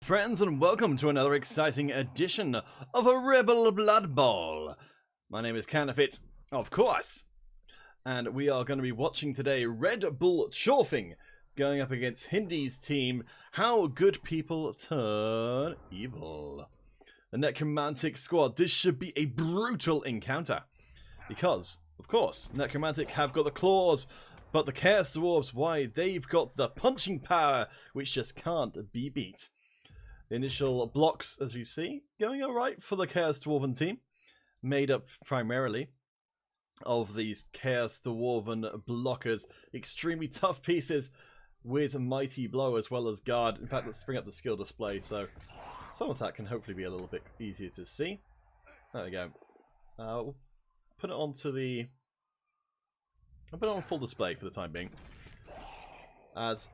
friends, and welcome to another exciting edition of a REBBL Blood Bowl. My name is Counterfeit, of course, and we are going to be watching today Red Bull Chorfing going up against Hindy's team, How Good People Turn Evil. The Necromantic squad, this should be a brutal encounter, because, of course, Necromantic have got the claws, but the Chaos Dwarves, why, they've got the punching power, which just can't be beat. The initial blocks, as you see, going alright for the Chaos Dwarven team, made up primarily of these Chaos Dwarven blockers, extremely tough pieces with Mighty Blow as well as Guard. In fact, let's bring up the skill display, so some of that can hopefully be a little bit easier to see. There we go. We'll put it onto the... I'll put it on full display for the time being. As...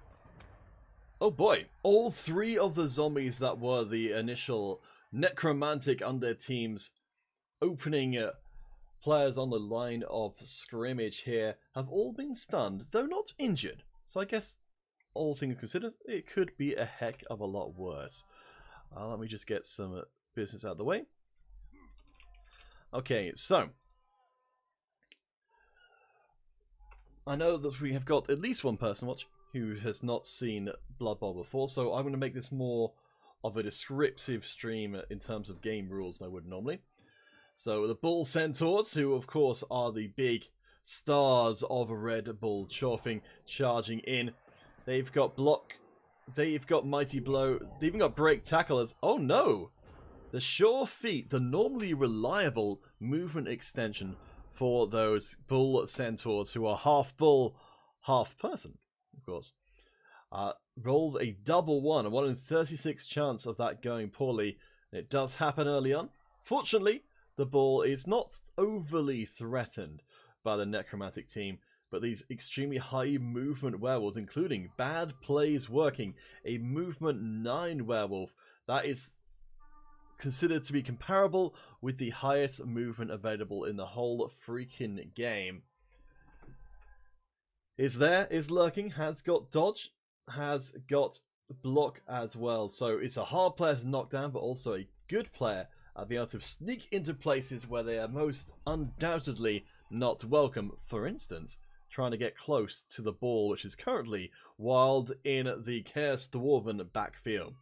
oh boy, all three of the zombies that were the initial Necromantic undead teams opening players on the line of scrimmage here have all been stunned, though not injured. So I guess, all things considered, it could be a heck of a lot worse. Let me just get some business out of the way. Okay, so I know that we have got at least one person watching who has not seen Blood Bowl before, so I'm going to make this more of a descriptive stream in terms of game rules than I would normally. So the Bull Centaurs, who of course are the big stars of Red Bull Chorfing, charging in. They've got block, they've got Mighty Blow, they've even got Break Tackle as... oh no! The Sure Feet, the normally reliable movement extension for those Bull Centaurs who are half bull, half person. Of course, rolled a double 1, a 1 in 36 chance of that going poorly. It does happen early on. Fortunately, the bull is not overly threatened by the Necromantic team, but these extremely high movement werewolves, including Bad Plays Working, a movement 9 werewolf that is considered to be comparable with the highest movement available in the whole freaking game. Is there, is lurking, has got dodge, has got block as well. So it's a hard player to knock down, but also a good player at being able to sneak into places where they are most undoubtedly not welcome. For instance, trying to get close to the ball, which is currently wild in the Chaos Dwarven backfield.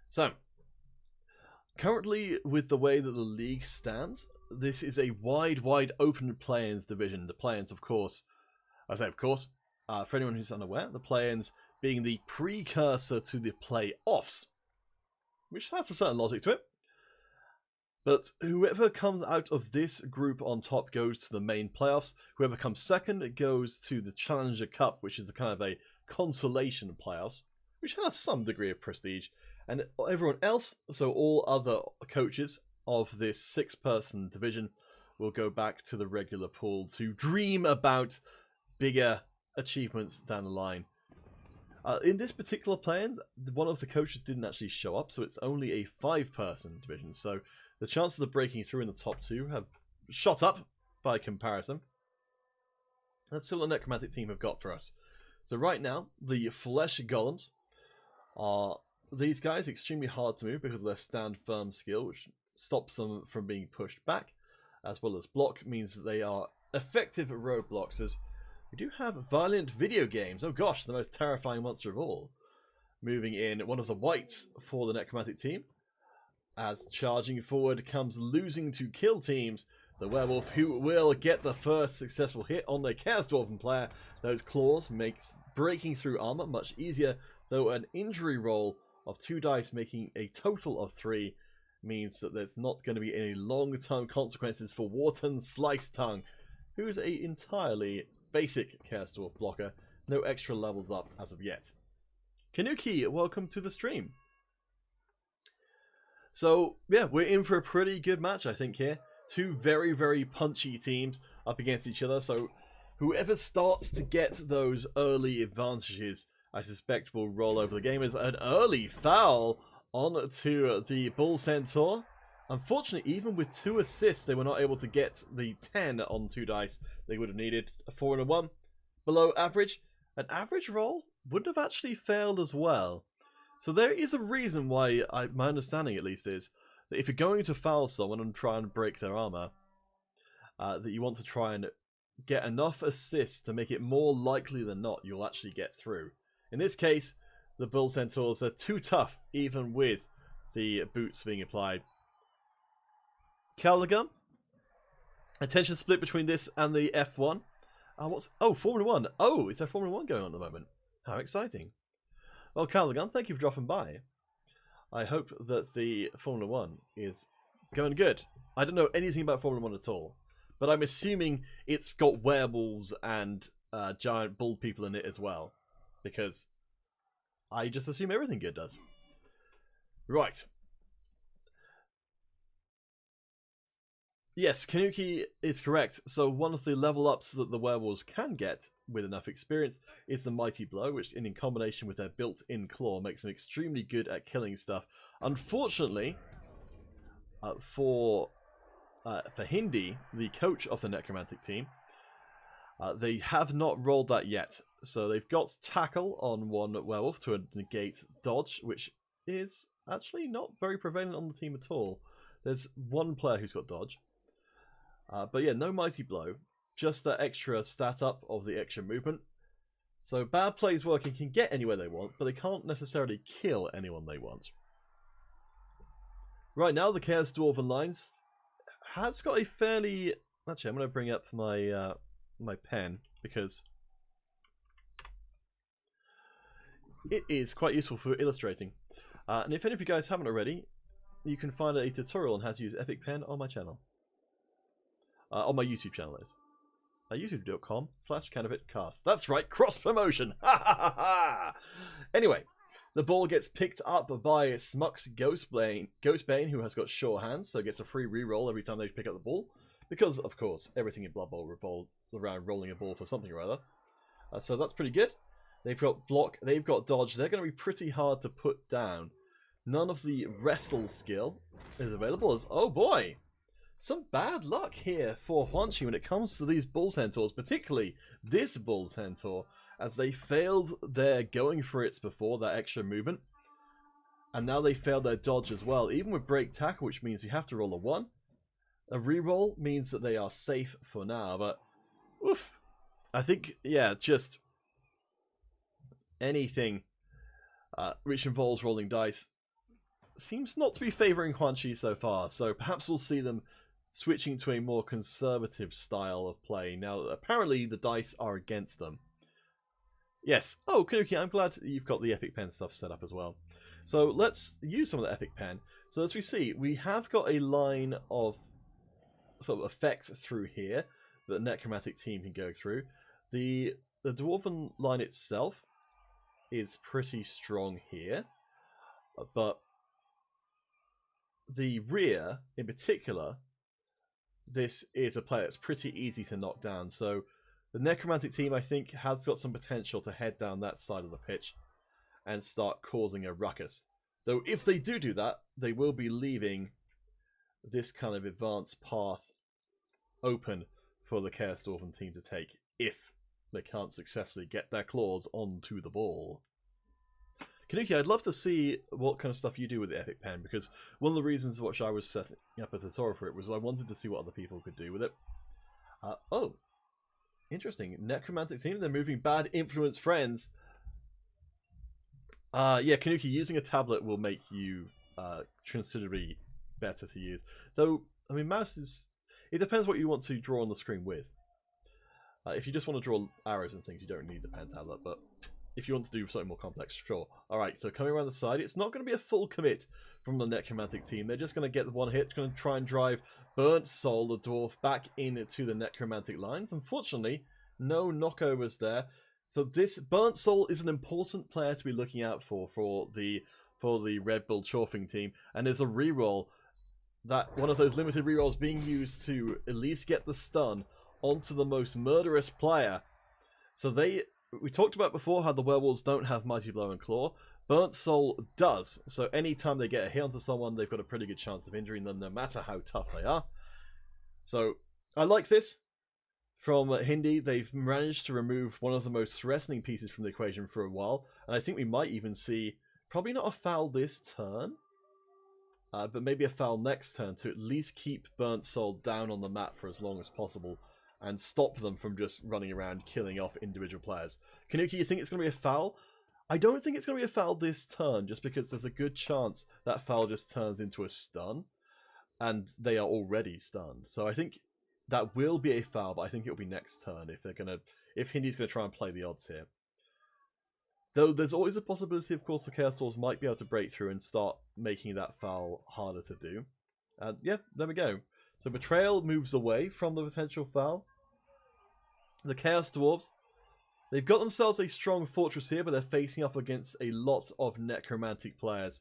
So, currently with the way that the league stands, this is a wide open play-ins division. The play-ins, of course, I say of course, for anyone who's unaware, the play-ins being the precursor to the play-offs, which has a certain logic to it. But whoever comes out of this group on top goes to the main playoffs. Whoever comes second goes to the Challenger Cup, which is the kind of a consolation playoffs, which has some degree of prestige. And everyone else, so all other coaches of this 6-person division, will go back to the regular pool to dream about bigger achievements down the line. In this particular play-ins, one of the coaches didn't actually show up, so it's only a 5-person division. So the chances of breaking through in the top 2 have shot up by comparison. That's still the Necromantic team have got for us. So right now, the Flesh Golems are these guys extremely hard to move because of their stand firm skill, which stops them from being pushed back, as well as block means that they are effective roadblocks. As we do have violent video games. Oh gosh, the most terrifying monster of all. Moving in one of the whites for the Necromantic team. As charging forward comes Losing to Kill teams. The werewolf who will get the first successful hit on the Chaos Dwarven player. Those claws makes breaking through armor much easier, though an injury roll of 2 dice making a total of 3 means that there's not going to be any long-term consequences for Wharton Slice Tongue, who's a entirely basic Chaos Dwarf blocker, no extra levels up as of yet. Kanuki, welcome to the stream. So, yeah, we're in for a pretty good match, I think, here. 2 very punchy teams up against each other, so whoever starts to get those early advantages, I suspect will roll over the game. As an early foul onto the Bull Centaur. Unfortunately, even with 2 assists, they were not able to get the 10 on 2 dice they would have needed. A 4 and a 1. Below average. An average roll would have actually failed as well. So there is a reason why, my understanding at least is, that if you're going to foul someone and try and break their armor, that you want to try and get enough assists to make it more likely than not you'll actually get through. In this case, the Bull Centaurs are too tough, even with the boots being applied. Caligan. Attention split between this and the F1. Formula 1. Oh, is there Formula 1 going on at the moment? How exciting. Well, Caligan, thank you for dropping by. I hope that the Formula 1 is going good. I don't know anything about Formula 1 at all, but I'm assuming it's got werewolves and giant bull people in it as well, because I just assume everything good does. Right. Yes, Kanuki is correct. So one of the level ups that the werewolves can get with enough experience is the Mighty Blow, which in combination with their built-in claw makes them extremely good at killing stuff. Unfortunately, for Hindi, the coach of the Necromantic team, they have not rolled that yet. So they've got Tackle on one werewolf to negate Dodge, which is actually not very prevalent on the team at all. There's one player who's got Dodge. But yeah, no Mighty Blow. Just that extra stat up of the extra movement. So bad plays working can get anywhere they want, but they can't necessarily kill anyone they want. Right now, the Chaos Dwarven lines has got a fairly... Actually, I'm going to bring up my my pen, because it is quite useful for illustrating. And if any of you guys haven't already, you can find a tutorial on how to use Epic Pen on my channel. On my YouTube channel is. YouTube.com/CanofitCast. That's right, cross promotion! Ha ha ha ha! Anyway, the ball gets picked up by Smux Ghostbane, who has got sure hands, so gets a free reroll every time they pick up the ball. Because, of course, everything in Blood Bowl revolves around rolling a ball for something or other. So that's pretty good. They've got block, they've got dodge. They're going to be pretty hard to put down. None of the wrestle skill is available as... Oh boy! Some bad luck here for Huanchi when it comes to these Bull Centaurs, particularly this Bull Centaur, as they failed their going for it before, that extra movement. And now they failed their dodge as well, even with break tackle, which means you have to roll a 1. A reroll means that they are safe for now, but oof. I think, yeah, just anything which involves rolling dice seems not to be favouring Huanchi so far, so perhaps we'll see them switching to a more conservative style of play now that apparently the dice are against them. Yes. Oh, Kanuki, I'm glad that you've got the Epic Pen stuff set up as well. So let's use some of the Epic Pen. So as we see, we have got a line of sort of effects through here that the Necromantic team can go through. The Dwarven line itself is pretty strong here, but the rear in particular, this is a player that's pretty easy to knock down. So the Necromantic team, I think, has got some potential to head down that side of the pitch and start causing a ruckus. Though if they do that, they will be leaving this kind of advanced path open for the Chaos Dwarven team to take if they can't successfully get their claws onto the ball. Kanuki, I'd love to see what kind of stuff you do with the Epic Pen, because one of the reasons which I was setting up a tutorial for it was I wanted to see what other people could do with it. Oh, interesting. Necromantic team, they're moving bad influence friends. Yeah, Kanuki, using a tablet will make you considerably better to use. Though, I mean, mouse is... It depends what you want to draw on the screen with. If you just want to draw arrows and things, you don't need the pen tablet, but if you want to do something more complex, sure. Alright, so coming around the side, it's not going to be a full commit from the Necromantic team. They're just going to get the one hit, going to try and drive Burnt Soul, the dwarf, back into the Necromantic lines. Unfortunately, no knockovers there. So this Burnt Soul is an important player to be looking out for the REBBL Chorfing team, and there's a reroll, that one of those limited rerolls being used to at least get the stun onto the most murderous player. So we talked about before how the werewolves don't have Mighty Blow and Claw. Burnt Soul does. So anytime they get a hit onto someone, they've got a pretty good chance of injuring them, no matter how tough they are. So I like this. From Hindi, they've managed to remove one of the most threatening pieces from the equation for a while, and I think we might even see Probably not a foul this turn, but maybe a foul next turn to at least keep Burnt Soul down on the map for as long as possible and stop them from just running around killing off individual players. Kanuki, you think it's going to be a foul? I don't think it's going to be a foul this turn, just because there's a good chance that foul just turns into a stun, and they are already stunned. So I think that will be a foul, but I think it'll be next turn if Hindy's going to try and play the odds here. Though there's always a possibility, of course, the Chaos Dwarves might be able to break through and start making that foul harder to do. And yeah, there we go. So Betrayal moves away from the potential foul. The Chaos Dwarves, they've got themselves a strong fortress here, but they're facing up against a lot of Necromantic players.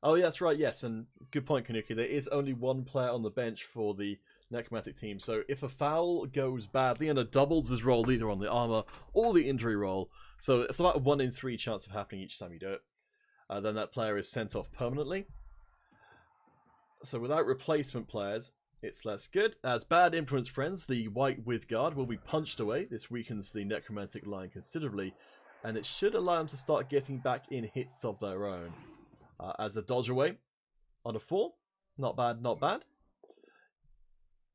Oh, yeah, that's right, yes, and good point, Kanuki. There is only one player on the bench for the Necromantic team, so if a foul goes badly, and it doubles his roll either on the armor or the injury roll, so it's about a 1 in 3 chance of happening each time you do it, then that player is sent off permanently. So without replacement players, it's less good. As bad influence friends, the White Withguard will be punched away. This weakens the Necromantic line considerably, and it should allow them to start getting back in hits of their own. As a dodge away on a 4. Not bad, not bad.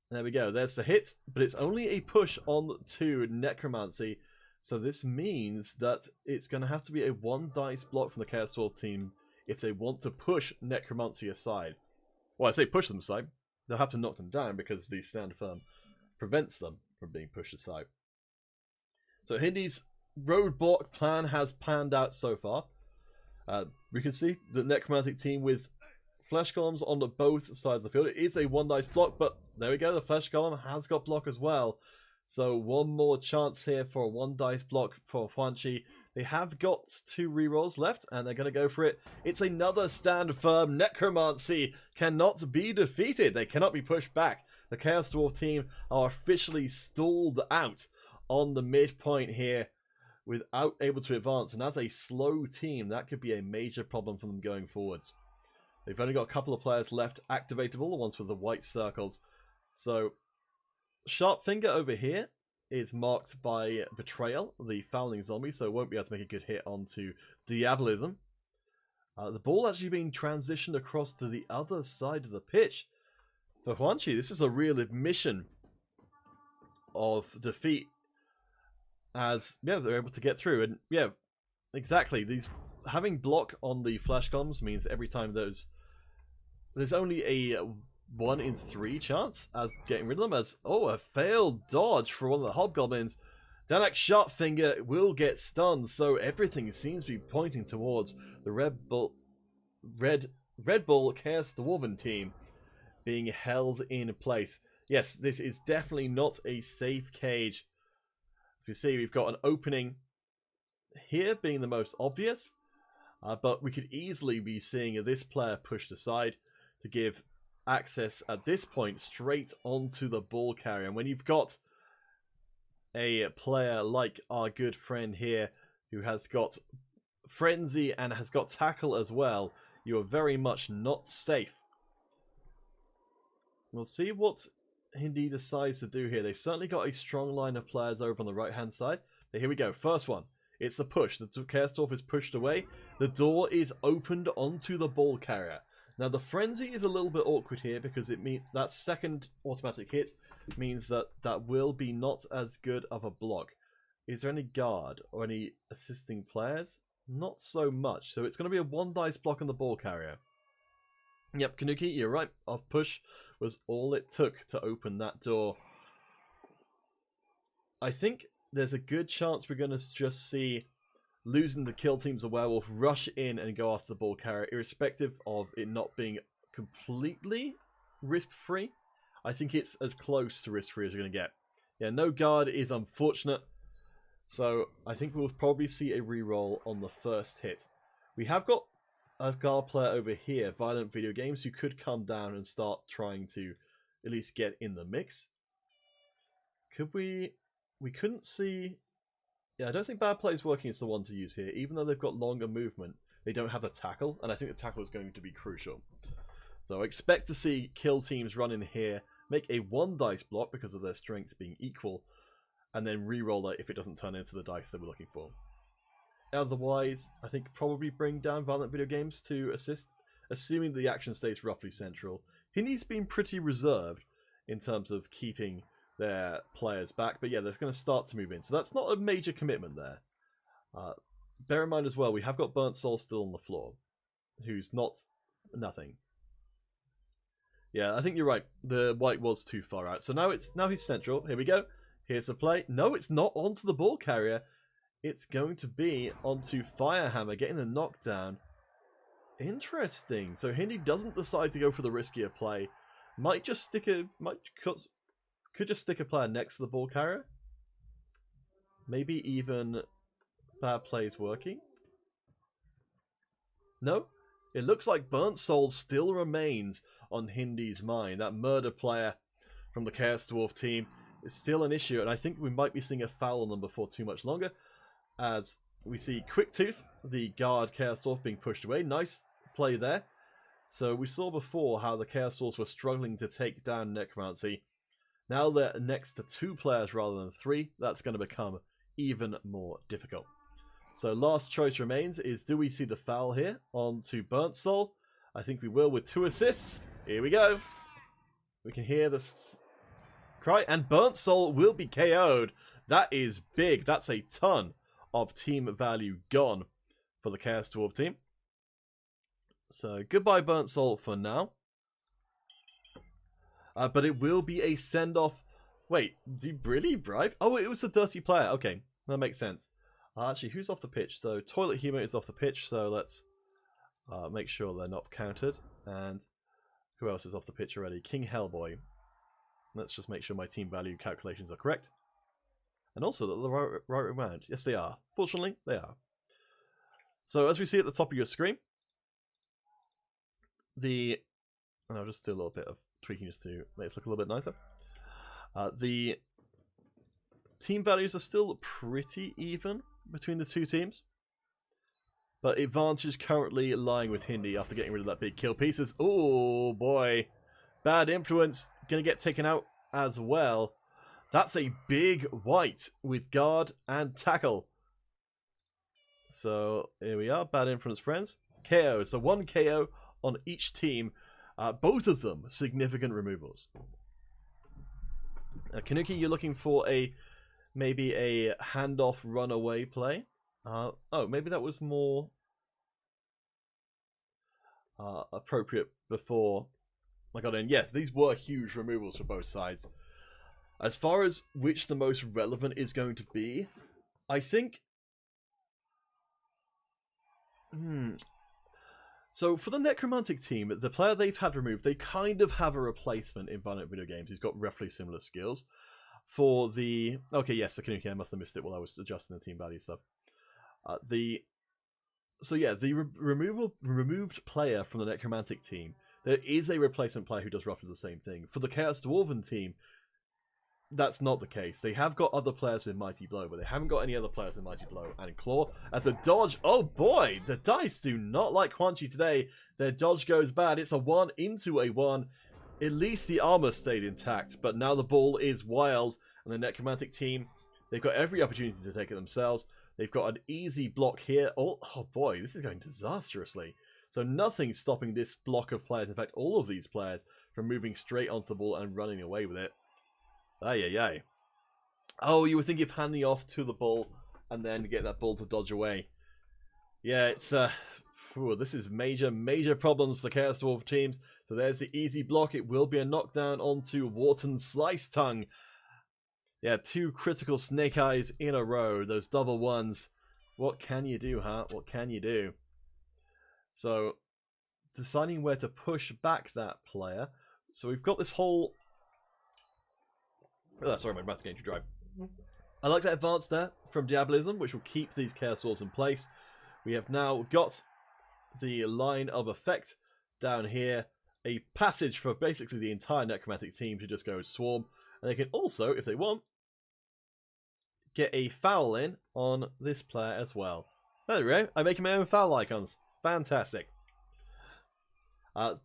There we go, there's the hit, but it's only a push on to Necromancy, so this means that it's going to have to be a 1 dice block from the Chaos Dwarf team if they want to push Necromancy aside. Well, I say push them aside, they'll have to knock them down because the Stand Firm prevents them from being pushed aside. So Hindy's roadblock plan has panned out so far. We can see the Necromantic team with Flesh Golems on both sides of the field. It is a 1 dice block, but there we go. The Flesh Golem has got block as well. So one more chance here for a 1 dice block for Huanchi. They have got 2 rerolls left, and they're going to go for it. It's another Stand Firm. Necromancy cannot be defeated. They cannot be pushed back. The Chaos Dwarf team are officially stalled out on the midpoint here without able to advance. And as a slow team, that could be a major problem for them going forwards. They've only got a couple of players left activatable, the ones with the white circles. So, Sharpfinger over here is marked by Betrayal, the fouling zombie, so won't be able to make a good hit onto Diabolism. The ball actually being transitioned across to the other side of the pitch. For Huanchi, this is a real admission of defeat, as yeah, they're able to get through. And yeah, exactly, these having block on the Flesh Golems means every time there's only a 1 in 3 chance of getting rid of them. As a failed dodge for one of the Hobgoblins. Danak Sharpfinger will get stunned, so everything seems to be pointing towards the Red Bull Chaos Dwarven team being held in place. Yes, this is definitely not a safe cage. If you see, we've got an opening here being the most obvious, but we could easily be seeing this player pushed aside to give access at this point straight onto the ball carrier. And when you've got a player like our good friend here who has got Frenzy and has got Tackle as well, you are very much not safe. We'll see what Hindi decides to do here. They've certainly got a strong line of players over on the right hand side. But here we go, first one. It's the push. The Chaos Dwarf is pushed away. The door is opened onto the ball carrier. Now the Frenzy is a little bit awkward here because it means that second automatic hit means that that will be not as good of a block. Is there any guard or any assisting players? Not so much. So it's going to be a 1 dice block on the ball carrier. Yep, Kanuki, you're right. Our push was all it took to open that door. I think there's a good chance we're going to just see losing the kill teams of Werewolf rush in and go after the ball carrier, irrespective of it not being completely risk-free. I think it's as close to risk-free as you're going to get. Yeah, no guard is unfortunate. So I think we'll probably see a reroll on the first hit. We have got a guard player over here, Violent Video Games, who could come down and start trying to at least get in the mix. Could we... We couldn't see... Yeah, I don't think Bad Play is working as the one to use here. Even though they've got longer movement, they don't have the tackle, and I think the tackle is going to be crucial. So I expect to see kill teams run in here, make a 1 dice block because of their strength being equal, and then re-roll it if it doesn't turn into the dice that we're looking for. Otherwise, I think probably bring down Violent Video Games to assist, assuming the action stays roughly central. Hindy's been pretty reserved in terms of keeping their players back, but yeah, they're going to start to move in. So that's not a major commitment there. Bear in mind as well, we have got Burnt Soul still on the floor, who's not nothing. Yeah, I think you're right. The white was too far out. So now he's central. Here we go. Here's the play. No, it's not onto the ball carrier. It's going to be onto Firehammer, getting the knockdown. Interesting. So Hindy doesn't decide to go for the riskier play. Could just stick a player next to the ball carrier. Maybe even bad plays working. No, it looks like Burnt Soul still remains on Hindy's mind. That murder player from the Chaos Dwarf team is still an issue, and I think we might be seeing a foul on them before too much longer. As we see Quicktooth, the guard Chaos Dwarf, being pushed away. Nice play there. So we saw before how the Chaos Dwarfs were struggling to take down Necromancy. Now they're next to 2 players rather than 3. That's going to become even more difficult. So last choice remains is, do we see the foul here onto Burnt Soul? I think we will with 2 assists. Here we go. We can hear the cry, and Burnt Soul will be KO'd. That is big. That's a ton of team value gone for the Chaos Dwarf team. So goodbye Burnt Soul for now. But it will be a send-off. Wait, did you really bribe? Oh, it was a dirty player. Okay, that makes sense. Actually, who's off the pitch? So Toilet Humor is off the pitch, so let's make sure they're not counted. And who else is off the pitch already? King Hellboy. Let's just make sure my team value calculations are correct. And also that they're right around. Yes, they are. Fortunately, they are. So as we see at the top of your screen, and I'll just do a little bit of tweaking just to make it look a little bit nicer. The team values are still pretty even between the 2 teams, but advantage currently lying with Hindy after getting rid of that big kill pieces. Oh boy, bad influence gonna get taken out as well. That's a big white with guard and tackle. So here we are, bad influence friends. KO, so 1 KO on each team. Both of them significant removals. Kanuki, you're looking for maybe a handoff runaway play. Oh, maybe that was more appropriate before I got in. Yes, these were huge removals for both sides. As far as which the most relevant is going to be, I think... So for the Necromantic team, the player they've had removed, they kind of have a replacement in Violent Video Games who's got roughly similar skills. For the... Okay, yes, the Kanuki, I must have missed it while I was adjusting the team value stuff. So yeah, the removed player from the Necromantic team, there is a replacement player who does roughly the same thing. For the Chaos Dwarven team, that's not the case. They have got other players with Mighty Blow, but they haven't got any other players with Mighty Blow and Claw. As a dodge, oh boy, the dice do not like Quan Chi today. Their dodge goes bad. It's a 1 into a 1. At least the armor stayed intact, but now the ball is wild, and the Necromantic team, they've got every opportunity to take it themselves. They've got an easy block here. Oh boy, this is going disastrously. So nothing's stopping this block of players, in fact all of these players, from moving straight onto the ball and running away with it. Ay. Oh, you were thinking of handing off to the ball and then get that ball to dodge away. Yeah, it's this is major problems for the Chaos Dwarf teams. So there's the easy block. It will be a knockdown onto Wharton's Slice Tongue. Yeah, 2 critical Snake Eyes in a row. Those double ones. What can you do, huh? What can you do? So, deciding where to push back that player. So we've got this whole... Oh, sorry, my mouth's getting too dry. I like that advance there from Diabolism, which will keep these Chaos Dwarves in place. We have now got the line of effect down here. A passage for basically the entire Necromantic team to just go Swarm. And they can also, if they want, get a foul in on this player as well. There we go. I'm making my own foul icons. Fantastic.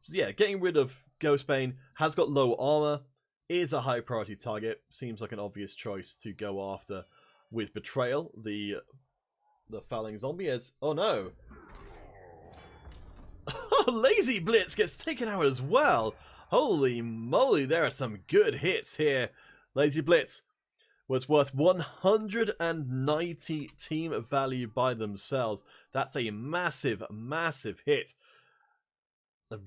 Yeah, getting rid of Ghostbane has got low armor. Is a high priority target. Seems like an obvious choice to go after with Betrayal, the the fouling zombie is... Oh no! Lazy Blitz gets taken out as well! Holy moly, there are some good hits here. Lazy Blitz was worth 190 team value by themselves. That's a massive, massive hit.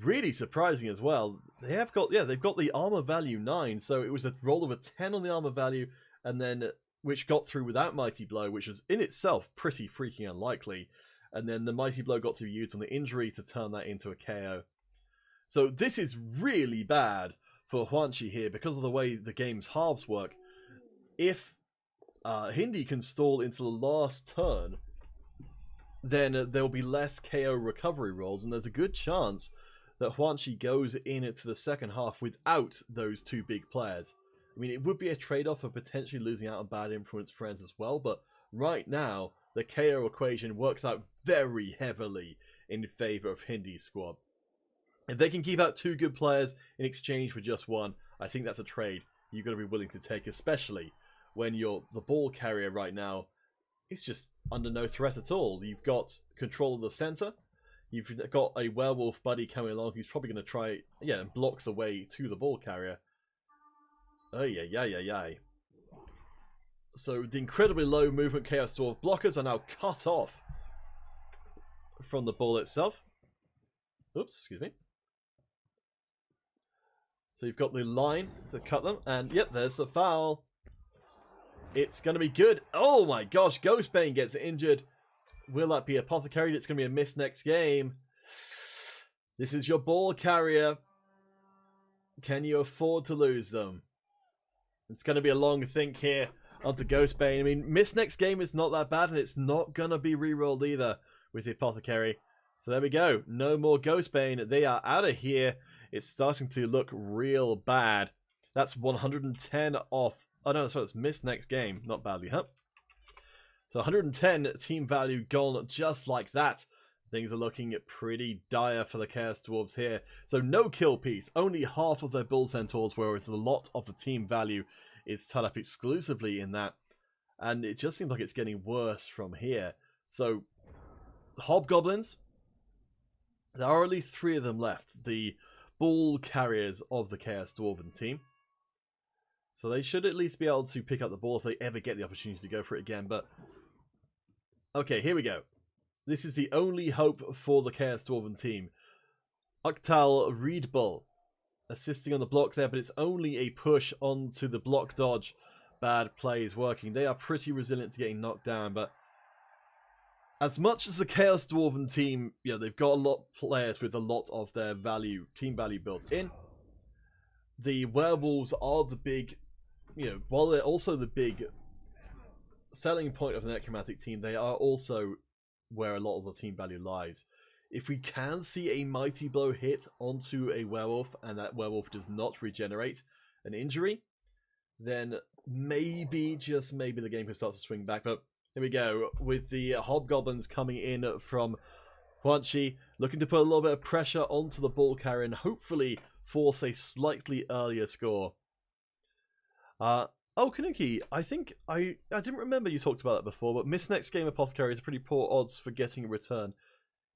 Really surprising as well. They have got, yeah, they've got the armor value 9, so it was a roll of a 10 on the armor value, and then which got through without Mighty Blow, which was in itself pretty freaking unlikely. And then the Mighty Blow got to be used on the injury to turn that into a KO. So this is really bad for Huanchi here because of the way the game's halves work. If Hindi can stall into the last turn, then there will be less KO recovery rolls, and there's a good chance that Huanchi goes into the second half without those two big players. I mean, it would be a trade-off of potentially losing out on bad influence friends as well, but right now, the KO equation works out very heavily in favor of Hindi's squad. If they can keep out two good players in exchange for just one, I think that's a trade you've got to be willing to take, especially when you're the ball carrier right now. It's just under no threat at all. You've got control of the center. You've got a werewolf buddy coming along who's probably going to try, and block the way to the ball carrier. Oh, yeah. So the incredibly low movement Chaos Dwarf blockers are now cut off from the ball itself. Oops, excuse me. So you've got the line to cut them, and yep, there's the foul. It's going to be good. Oh my gosh, Ghostbane gets injured. Will that be Apothecary? It's going to be a miss next game. This is your ball carrier. Can you afford to lose them? It's going to be a long think here onto Ghostbane. I mean, miss next game is not that bad, and it's not going to be rerolled either with the Apothecary. So there we go. No more Ghostbane. They are out of here. It's starting to look real bad. That's 110 off. Oh no, sorry, that's missed next game. Not badly, huh? So 110 team value gone just like that. Things are looking pretty dire for the Chaos Dwarves here. So no kill piece. Only half of their Bull Centaurs, whereas a lot of the team value is tied up exclusively in that. And it just seems like it's getting worse from here. So Hobgoblins, there are at least 3 of them left. The ball carriers of the Chaos Dwarven team. So they should at least be able to pick up the ball if they ever get the opportunity to go for it again. But okay, here we go. This is the only hope for the Chaos Dwarven team. Uktal REBBL assisting on the block there, but it's only a push onto the block dodge. Bad plays working. They are pretty resilient to getting knocked down, but as much as the Chaos Dwarven team, they've got a lot of players with a lot of their team value built in. The werewolves are the big, while they're also the big selling point of the Necromantic team, they are also where a lot of the team value lies. If we can see a Mighty Blow hit onto a werewolf, and that werewolf does not regenerate an injury, then maybe, just maybe, the game can start to swing back. But here we go, with the Hobgoblins coming in from Huanchi, looking to put a little bit of pressure onto the ball carrier and hopefully force a slightly earlier score. Oh, Kanuki, I think I didn't remember you talked about that before, but miss next game Apothecary is pretty poor odds for getting a return.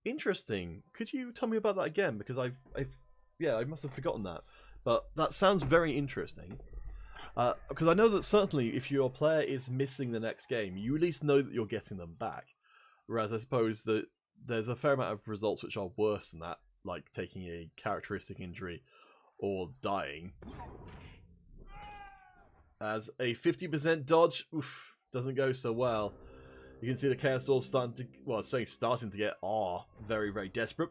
Interesting. Could you tell me about that again? Because I must have forgotten that. But that sounds very interesting. Because I know that certainly if your player is missing the next game, you at least know that you're getting them back. Whereas I suppose that there's a fair amount of results which are worse than that, like taking a characteristic injury or dying. As a 50% dodge, doesn't go so well. You can see the Chaos Dwarves starting to get very, very desperate.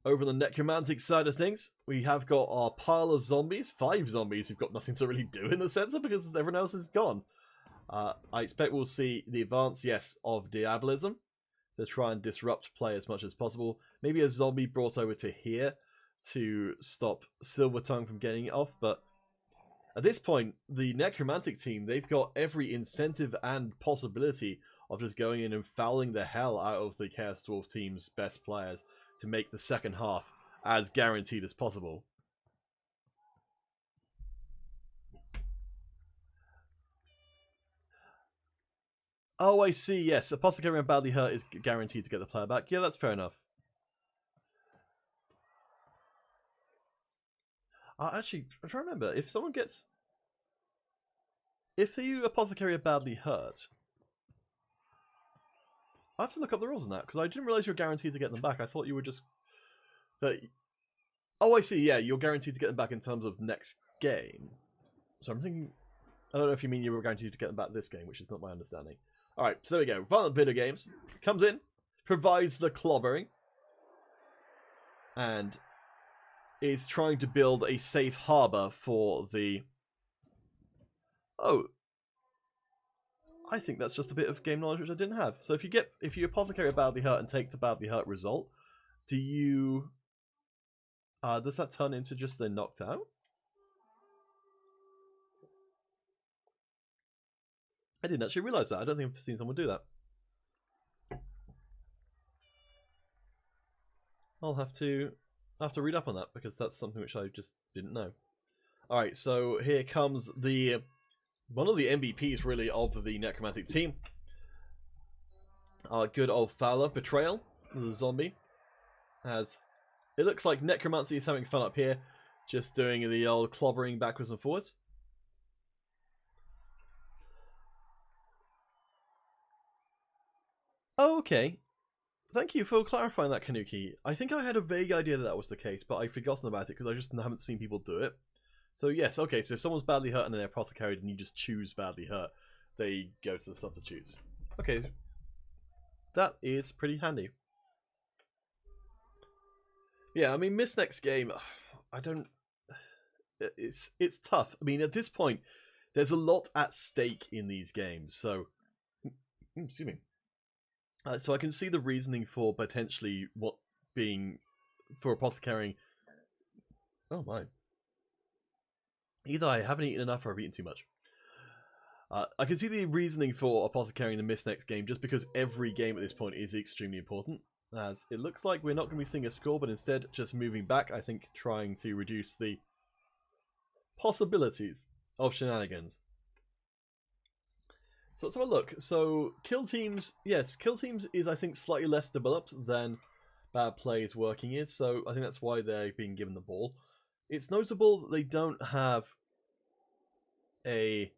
Over on the Necromantic side of things, we have got our pile of zombies, 5 zombies who've got nothing to really do in the center because everyone else is gone. I expect we'll see the advance, of Diabolism to try and disrupt play as much as possible. Maybe a zombie brought over to here to stop Silvertongue from getting it off, but at this point, the Necromantic team, they've got every incentive and possibility of just going in and fouling the hell out of the Chaos Dwarf team's best players to make the second half as guaranteed as possible. Oh, I see, yes. Apothecary and badly hurt is guaranteed to get the player back. Yeah, that's fair enough. Actually, I'm trying to remember. If someone gets... If you Apothecary are badly hurt... I have to look up the rules on that, because I didn't realise you were guaranteed to get them back. I thought you were just... that. Oh, I see, yeah. You're guaranteed to get them back in terms of next game. So I'm thinking... I don't know if you mean you were guaranteed to get them back this game, which is not my understanding. Alright, so there we go. Violent Video Games comes in, provides the clobbering, and is trying to build a safe harbour for the... Oh, I think that's just a bit of game knowledge which I didn't have. So if you Apothecary a badly hurt and take the badly hurt result, do you... does that turn into just a knocked out? I didn't actually realise that. I don't think I've seen someone do that. I'll have to read up on that, because that's something which I just didn't know. Alright, so here comes the one of the MVPs really of the Necromantic team. Our good old Fowler, Betrayal, the zombie. As it looks like Necromancy is having fun up here, just doing the old clobbering backwards and forwards. Oh, okay. Thank you for clarifying that, Kanuki. I think I had a vague idea that was the case, but I've forgotten about it because I just haven't seen people do it. So yes, okay, so if someone's badly hurt and they're apothecaried and you just choose badly hurt, they go to the substitutes. Okay. That is pretty handy. Yeah, I mean, miss next game, I don't... It's tough. I mean, at this point, there's a lot at stake in these games, so... Excuse me. So I can see the reasoning for potentially what being... for apothecarying... Oh my. Either I haven't eaten enough or I've eaten too much. I can see the reasoning for apothecarying the miss next game, just because every game at this point is extremely important. As it looks like we're not going to be seeing a score, but instead just moving back, I think trying to reduce the possibilities of shenanigans. So let's have a look. So kill teams, yes, kill teams is I think slightly less developed than bad plays working is, so I think that's why they're being given the ball. It's notable that they don't have a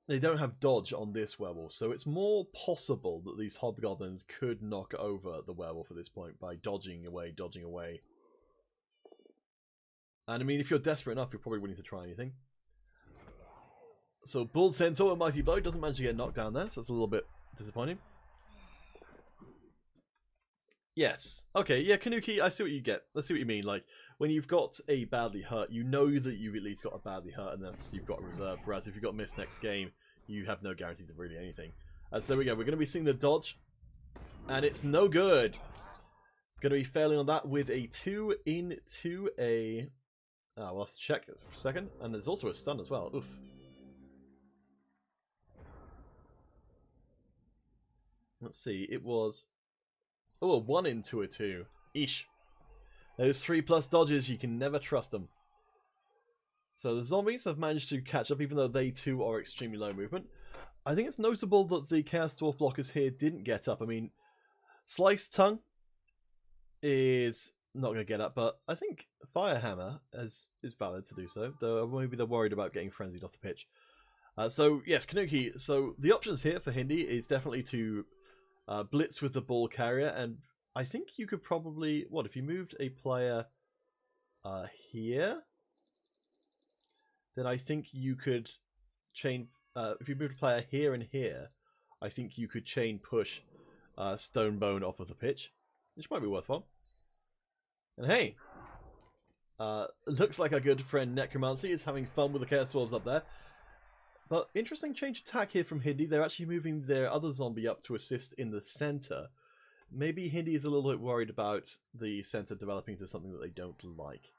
they don't have dodge on this werewolf, so it's more possible that these hobgoblins could knock over the werewolf at this point by dodging away. And I mean, if you're desperate enough, you're probably willing to try anything. So Bull Centaur, a mighty blow, doesn't manage to get knocked down there, so it's a little bit disappointing. Yes. Okay, yeah, Kanuki, I see what you get. I see what you mean. Like, when you've got a badly hurt, you know that you've at least got a badly hurt, and that's you've got a reserve. Whereas if you've got missed next game, you have no guarantee of really anything. So there we go. We're going to be seeing the dodge, and it's no good. Going to be failing on that with a 2 into a... we'll have to check for a second. And there's also a stun as well. Oof. Let's see. It was... Oh, a 1 into a 2. Eesh. Those 3+ dodges, you can never trust them. So the zombies have managed to catch up, even though they too are extremely low movement. I think it's notable that the Chaos Dwarf blockers here didn't get up. I mean, Sliced Tongue is not going to get up, but I think Firehammer is valid to do so, though maybe they're worried about getting frenzied off the pitch. So, yes, Kanuki. So the options here for Hindi is definitely to blitz with the ball carrier, and I think you could probably... What, if you moved a player here? Then I think you could chain... if you moved a player here and here, I think you could chain push Stonebone off of the pitch, which might be worthwhile. And hey! Looks like our good friend Necromancy is having fun with the Chaos Dwarves up there. But interesting change attack here from Hindi. They're actually moving their other zombie up to assist in the center. Maybe Hindi is a little bit worried about the center developing into something that they don't like.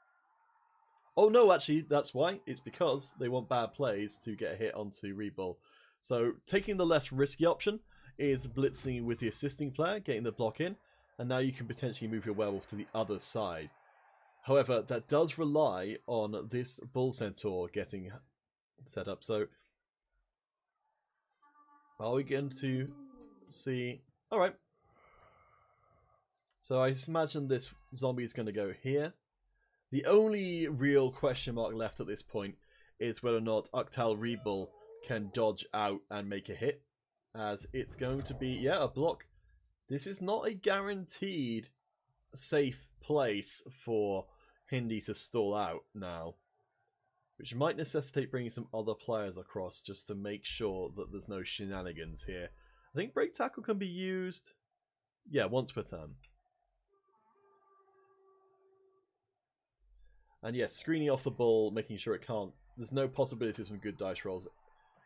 Oh no, actually, that's why. It's because they want bad plays to get a hit onto REBBL. So taking the less risky option is blitzing with the assisting player, getting the block in, and now you can potentially move your werewolf to the other side. However, that does rely on this Bull Centaur getting set up. So Are we going to see... Alright. So I imagine this zombie is going to go here. The only real question mark left at this point is whether or not REBBL can dodge out and make a hit. As it's going to be, yeah, a block. This is not a guaranteed safe place for Hindi to stall out now. Which might necessitate bringing some other players across just to make sure that there's no shenanigans here. I think break tackle can be used, yeah, once per turn. And yes, screening off the bull, making sure it can't. There's no possibility of some good dice rolls,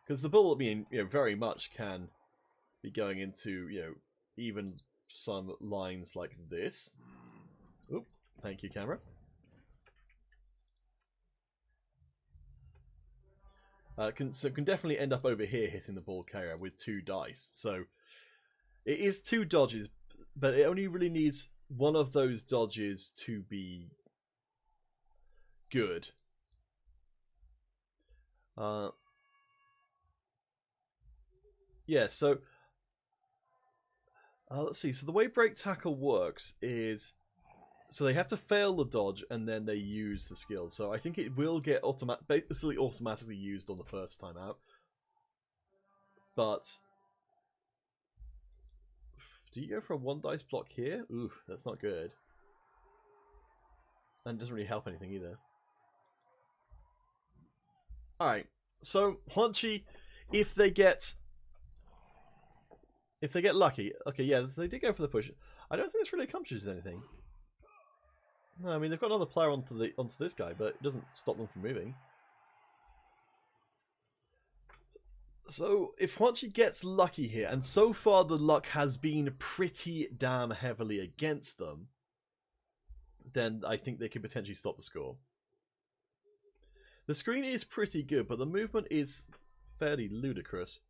because the bull, I mean, very much can be going into, even some lines like this. Oop, thank you, camera. Can definitely end up over here hitting the ball carrier with 2 dice. So it is 2 dodges, but it only really needs one of those dodges to be good. Yeah, so let's see. So the way break tackle works is, so they have to fail the dodge and then they use the skill. So I think it will get basically automatically used on the first time out. But do you go for a 1 dice block here? Ooh, that's not good. And it doesn't really help anything either. Alright, so Huanchi, if they get lucky, okay, yeah, they did go for the push. I don't think this really accomplishes anything. No, I mean they've got another player onto this guy, but it doesn't stop them from moving. So if Huanchi gets lucky here, and so far the luck has been pretty damn heavily against them, then I think they could potentially stop the score. The screen is pretty good, but the movement is fairly ludicrous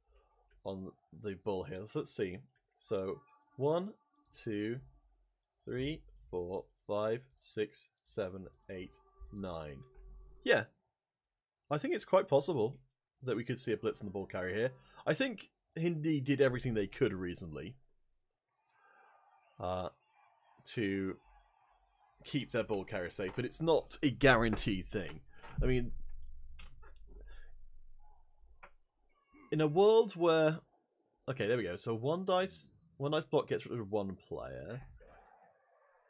on the bull here. So let's see. So 1, 2, 3, 4, 5, 6, 7, 8, 9. Yeah, I think it's quite possible that we could see a blitz on the ball carrier here. I think Hindi did everything they could reasonably to keep their ball carrier safe, but it's not a guaranteed thing. I mean, in a world where... Okay, there we go. So 1 dice block gets rid of 1 player.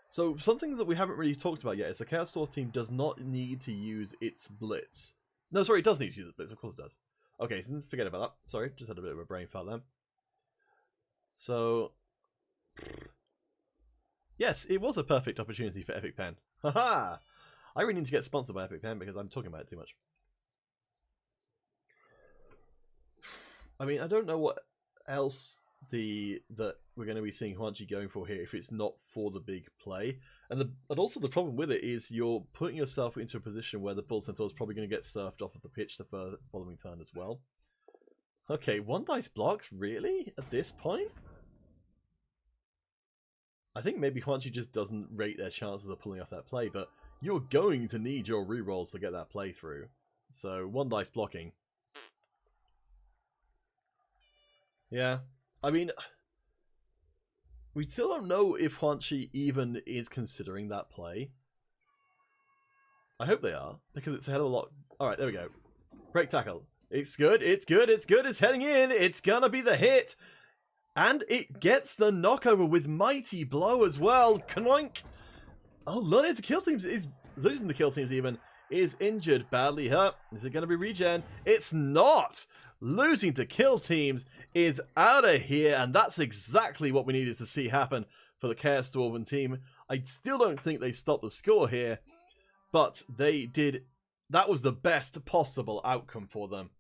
So something that we haven't really talked about yet is the Chaos Dwarf team does not need to use its blitz. No, sorry, it does need to use its blitz. Of course it does. Okay, so forget about that. Sorry, just had a bit of a brain fart there. So... Yes, it was a perfect opportunity for Epic Pen. Haha! I really need to get sponsored by Epic Pen because I'm talking about it too much. I mean, I don't know what else that we're going to be seeing Huanchi going for here if it's not for the big play. And also the problem with it is you're putting yourself into a position where the Bull Centaur is probably going to get surfed off of the pitch the following turn as well. Okay, 1 dice blocks? Really? At this point? I think maybe Huanchi just doesn't rate their chances of pulling off that play, but you're going to need your rerolls to get that play through. So 1 dice blocking. Yeah, I mean, we still don't know if Huanchi even is considering that play. I hope they are, because it's a hell of a lot. Alright, there we go. Break tackle. It's good, it's good, it's good, it's heading in, it's gonna be the hit! And it gets the knockover with Mighty Blow as well. Knoink! Oh, learning to kill teams is losing the kill teams even. Is injured, badly hurt. Is it going to be regen? It's not! Losing to kill teams is out of here, and that's exactly what we needed to see happen for the Chaos Dwarven team. I still don't think they stopped the score here, but they did. That was the best possible outcome for them.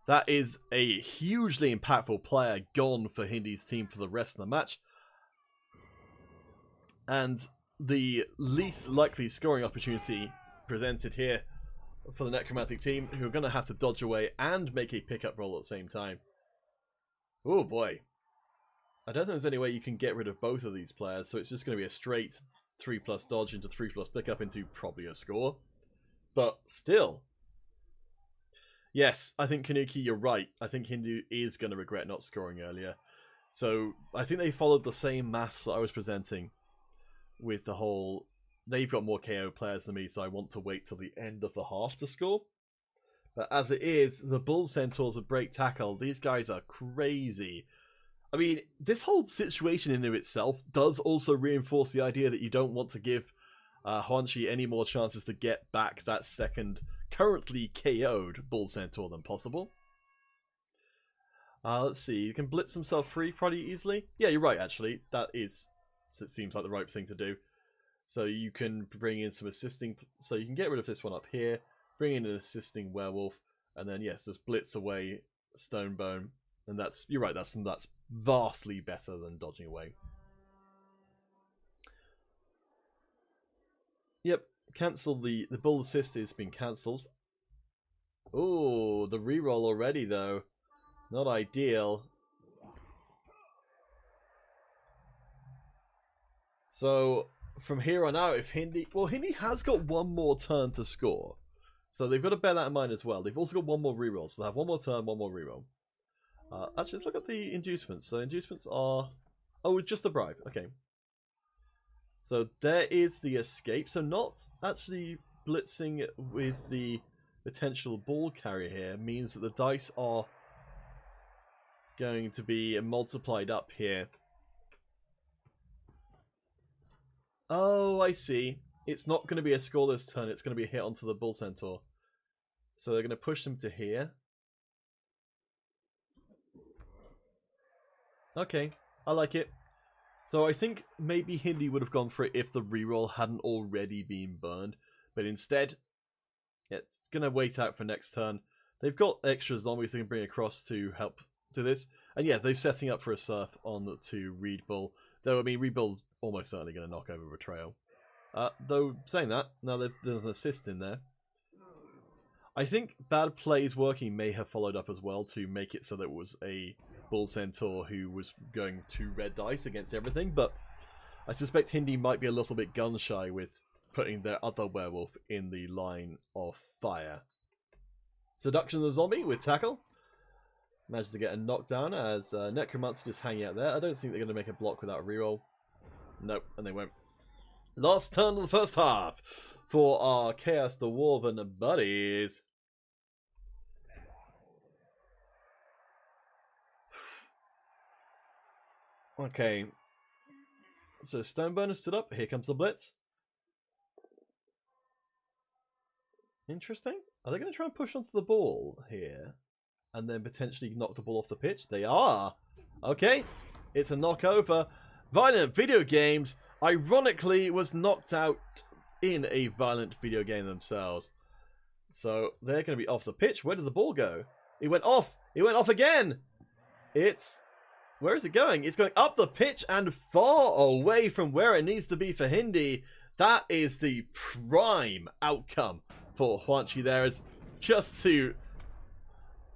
That is a hugely impactful player gone for Hindi's team for the rest of the match. And the least likely scoring opportunity presented here for the Necromantic team, who are going to have to dodge away and make a pickup roll at the same time. Oh boy. I don't think there's any way you can get rid of both of these players, so it's just going to be a straight 3+ dodge into 3+ pickup into probably a score. But still. Yes, I think Kanuki, you're right. I think Hindu is going to regret not scoring earlier. So I think they followed the same maths that I was presenting with the whole, they've got more KO players than me, so I want to wait till the end of the half to score. But as it is, the Bull Centaurs with break tackle, these guys are crazy. I mean, this whole situation in of itself does also reinforce the idea that you don't want to give Huanchi any more chances to get back that second currently KO'd Bull Centaur than possible. Let's see, you can blitz himself free pretty easily. Yeah, you're right, actually. It seems like the right thing to do. So you can bring in some assisting, so you can get rid of this one up here, bring in an assisting werewolf, and then yes, just blitz away Stonebone. And you're right, that's vastly better than dodging away. Yep, cancel the bull assist has been cancelled. Oh, the reroll already though. Not ideal. So from here on out, if Hindi has got one more turn to score. So they've got to bear that in mind as well. They've also got one more reroll, so they have one more turn, one more reroll. Actually, let's look at the inducements. So inducements are... Oh, it's just a bribe. Okay. So there is the escape. So not actually blitzing with the potential ball carrier here means that the dice are going to be multiplied up here. Oh, I see. It's not going to be a scoreless turn. It's going to be a hit onto the Bull Centaur. So they're going to push them to here. Okay, I like it. So I think maybe Hindi would have gone for it if the reroll hadn't already been burned. But instead, it's going to wait out for next turn. They've got extra zombies they can bring across to help do this. And yeah, they're setting up for a surf on to REBBL. Though, I mean, REBBL's almost certainly going to knock over Betrayal. Though, saying that, now there's an assist in there. I think bad plays working may have followed up as well to make it so that it was a Bull Centaur who was going to red dice against everything, but I suspect Hindi might be a little bit gun-shy with putting their other werewolf in the line of fire. Seduction of the zombie with tackle. Managed to get a knockdown as Necromantic just hanging out there. I don't think they're going to make a block without a reroll. Nope, and they won't. Last turn of the first half for our Chaos Dwarven buddies. Okay. So Stonebone has stood up. Here comes the blitz. Interesting. Are they going to try and push onto the ball here? And then potentially knock the ball off the pitch? They are. Okay. It's a knockover. Violent video games, ironically, was knocked out in a violent video game themselves. So they're going to be off the pitch. Where did the ball go? It went off. It went off again. Where is it going? It's going up the pitch and far away from where it needs to be for Hindi. That is the prime outcome for Huanchi there. Is just to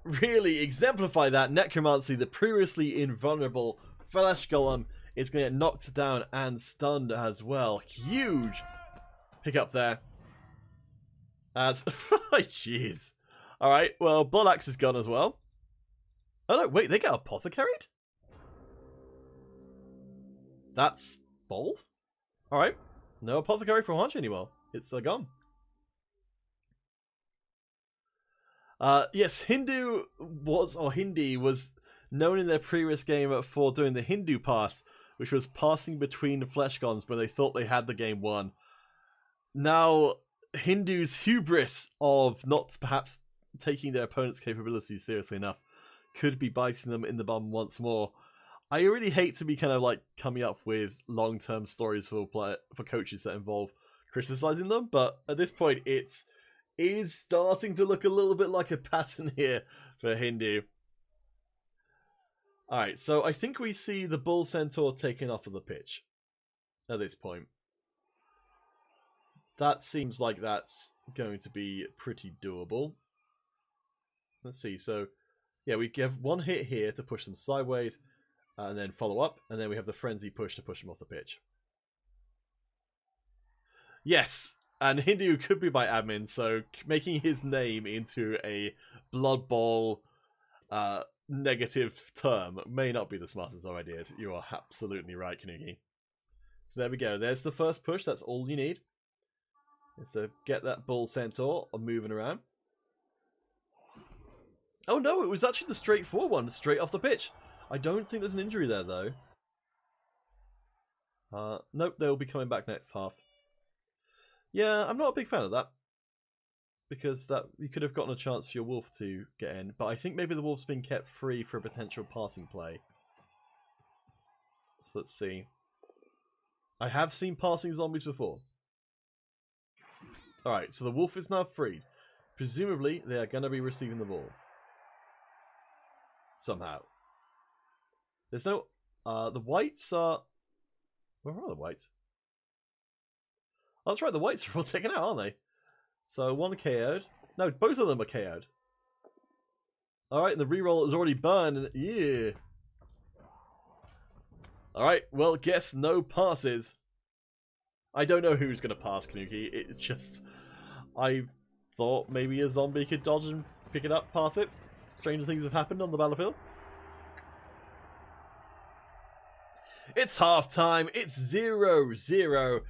really exemplify that, Necromancy, the previously invulnerable Flesh Golem, is going to get knocked down and stunned as well. Huge pick up there. As jeez. Alright, well, Blood Axe is gone as well. Oh no, wait, they get apothecaried? That's bold. Alright. No apothecary for Huanchi anymore. It's gone. Yes, Hindi was known in their previous game for doing the Hindu pass, which was passing between the flesh golems when they thought they had the game won. Now, Hindu's hubris of not perhaps taking their opponent's capabilities seriously enough could be biting them in the bum once more. I really hate to be kind of like coming up with long-term stories for coaches that involve criticizing them, but at this point it is starting to look a little bit like a pattern here for Hindu. Alright, so I think we see the Bull Centaur taken off of the pitch at this point. That seems like that's going to be pretty doable. Let's see, so yeah, we give one hit here to push them sideways, and then follow up, and then we have the frenzy push to push them off the pitch. Yes, And Hindu could be by admin, so making his name into a Blood Bowl negative term may not be the smartest of ideas. You are absolutely right, Kanuki. So there we go. There's the first push. That's all you need. So get that Bull Centaur moving around. Oh no, it was actually the straightforward one, straight off the pitch. I don't think there's an injury there, though. Nope, they'll be coming back next half. Yeah, I'm not a big fan of that. Because that you could have gotten a chance for your Wolf to get in. But I think maybe the Wolf's been kept free for a potential passing play. So let's see. I have seen passing zombies before. Alright, so the Wolf is now freed. Presumably, they are going to be receiving the ball. Somehow. There's no... the Whites are... Where are the Whites? Oh, that's right, the Whites are all taken out, aren't they? So, one KO'd. No, both of them are KO'd. Alright, and the reroll is already burned. Yeah. Alright, well, guess no passes. I don't know who's going to pass, Kanuki. It's just... I thought maybe a zombie could dodge and pick it up, pass it. Stranger things have happened on the battlefield. It's half time. It's 0-0.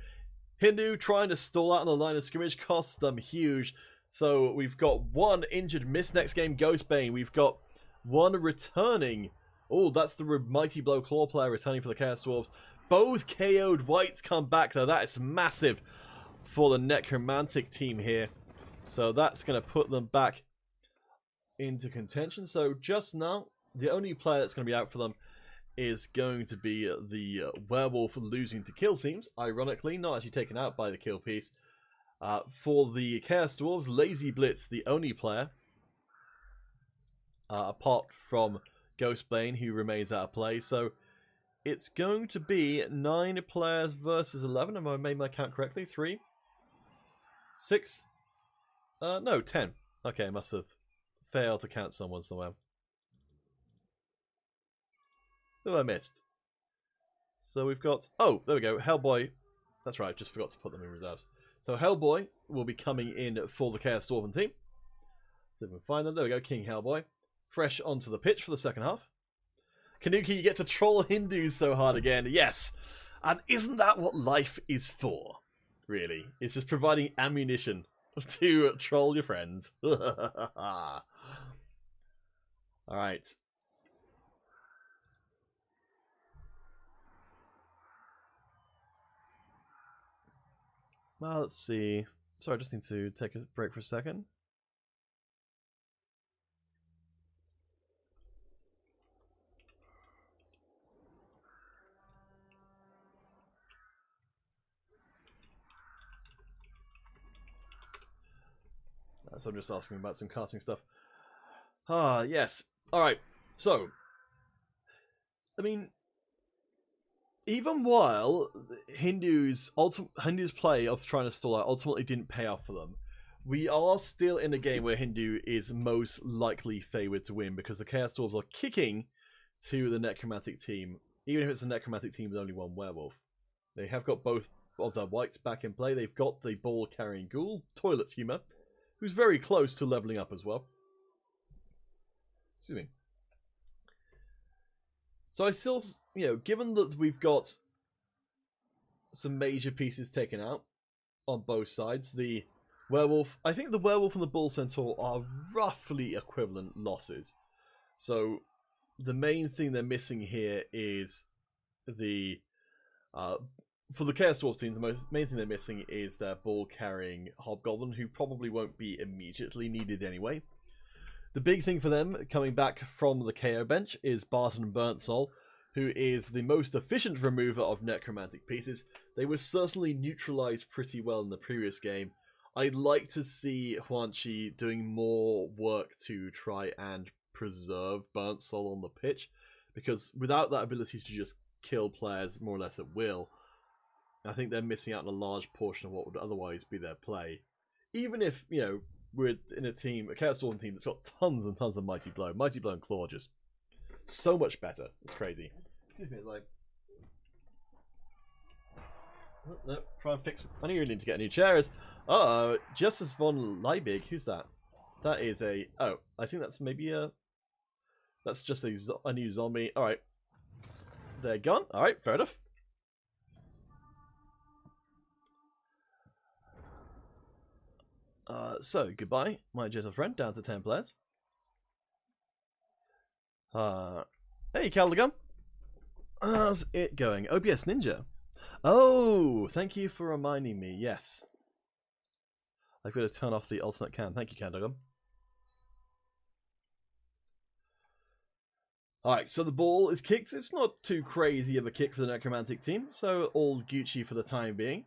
Hindu trying to stall out on the line of scrimmage costs them huge. So we've got one injured miss next game, Ghostbane. We've got one returning. Oh, that's the Mighty Blow Claw player returning for the Chaos Dwarves. Both KO'd Whites come back, though. That is massive for the Necromantic team here. So that's going to put them back into contention. So just now, the only player that's going to be out for them is going to be the Werewolf losing to kill teams. Ironically, not actually taken out by the kill piece. For the Chaos Dwarves, Lazy Blitz, the only player, apart from Ghostbane, who remains out of play. So it's going to be 9 players versus 11. Have I made my count correctly? 3? 6? No, 10. Okay, I must have failed to count someone somewhere. Who I missed? So we've got... Oh, there we go. Hellboy. That's right, just forgot to put them in reserves. So Hellboy will be coming in for the Chaos Dwarven team. So we can find them. There we go, King Hellboy. Fresh onto the pitch for the second half. Kanuki, you get to troll Hindus so hard again. Yes! And isn't that what life is for? Really? It's just providing ammunition to troll your friends. Alright. Well, let's see. Sorry, I just need to take a break for a second. So I'm just asking about some casting stuff. Ah, yes. Alright, so... I mean... Even while Hindu's play of trying to stall out ultimately didn't pay off for them, we are still in a game where Hindu is most likely favoured to win because the Chaos Dwarves are kicking to the Necromantic team, even if it's a Necromantic team with only one werewolf. They have got both of their Whites back in play. They've got the ball-carrying ghoul, Toilet Humor, who's very close to levelling up as well. Excuse me. So I still, given that we've got some major pieces taken out on both sides, the werewolf, I think the werewolf and the bull centaur are roughly equivalent losses. So the main thing they're missing here is the, for the Chaos Dwarves team, the main thing they're missing is their ball-carrying hobgoblin, who probably won't be immediately needed anyway. The big thing for them, coming back from the KO bench, is Barton Burntsol, who is the most efficient remover of necromantic pieces. They were certainly neutralized pretty well in the previous game. I'd like to see Huanchi doing more work to try and preserve Burntsol on the pitch, because without that ability to just kill players more or less at will, I think they're missing out on a large portion of what would otherwise be their play. Even if, we're in a team, a Chaos Dwarven team that's got tons and tons of Mighty Blow. Mighty Blow and Claw just so much better. It's crazy. Excuse me, No, try and fix. I knew you need to get new chairs. Uh-oh, Justice von Liebig. Who's that? That is a. Oh, I think that's maybe a. That's just a new zombie. All right, they're gone. All right, fair enough. So goodbye, my gentle friend. Down to 10 players. Hey, Caldegum. How's it going? OBS Ninja. Oh, thank you for reminding me. Yes. I've got to turn off the alternate cam. Thank you, Caldegum. Alright, so the ball is kicked. It's not too crazy of a kick for the Necromantic team, so all Gucci for the time being.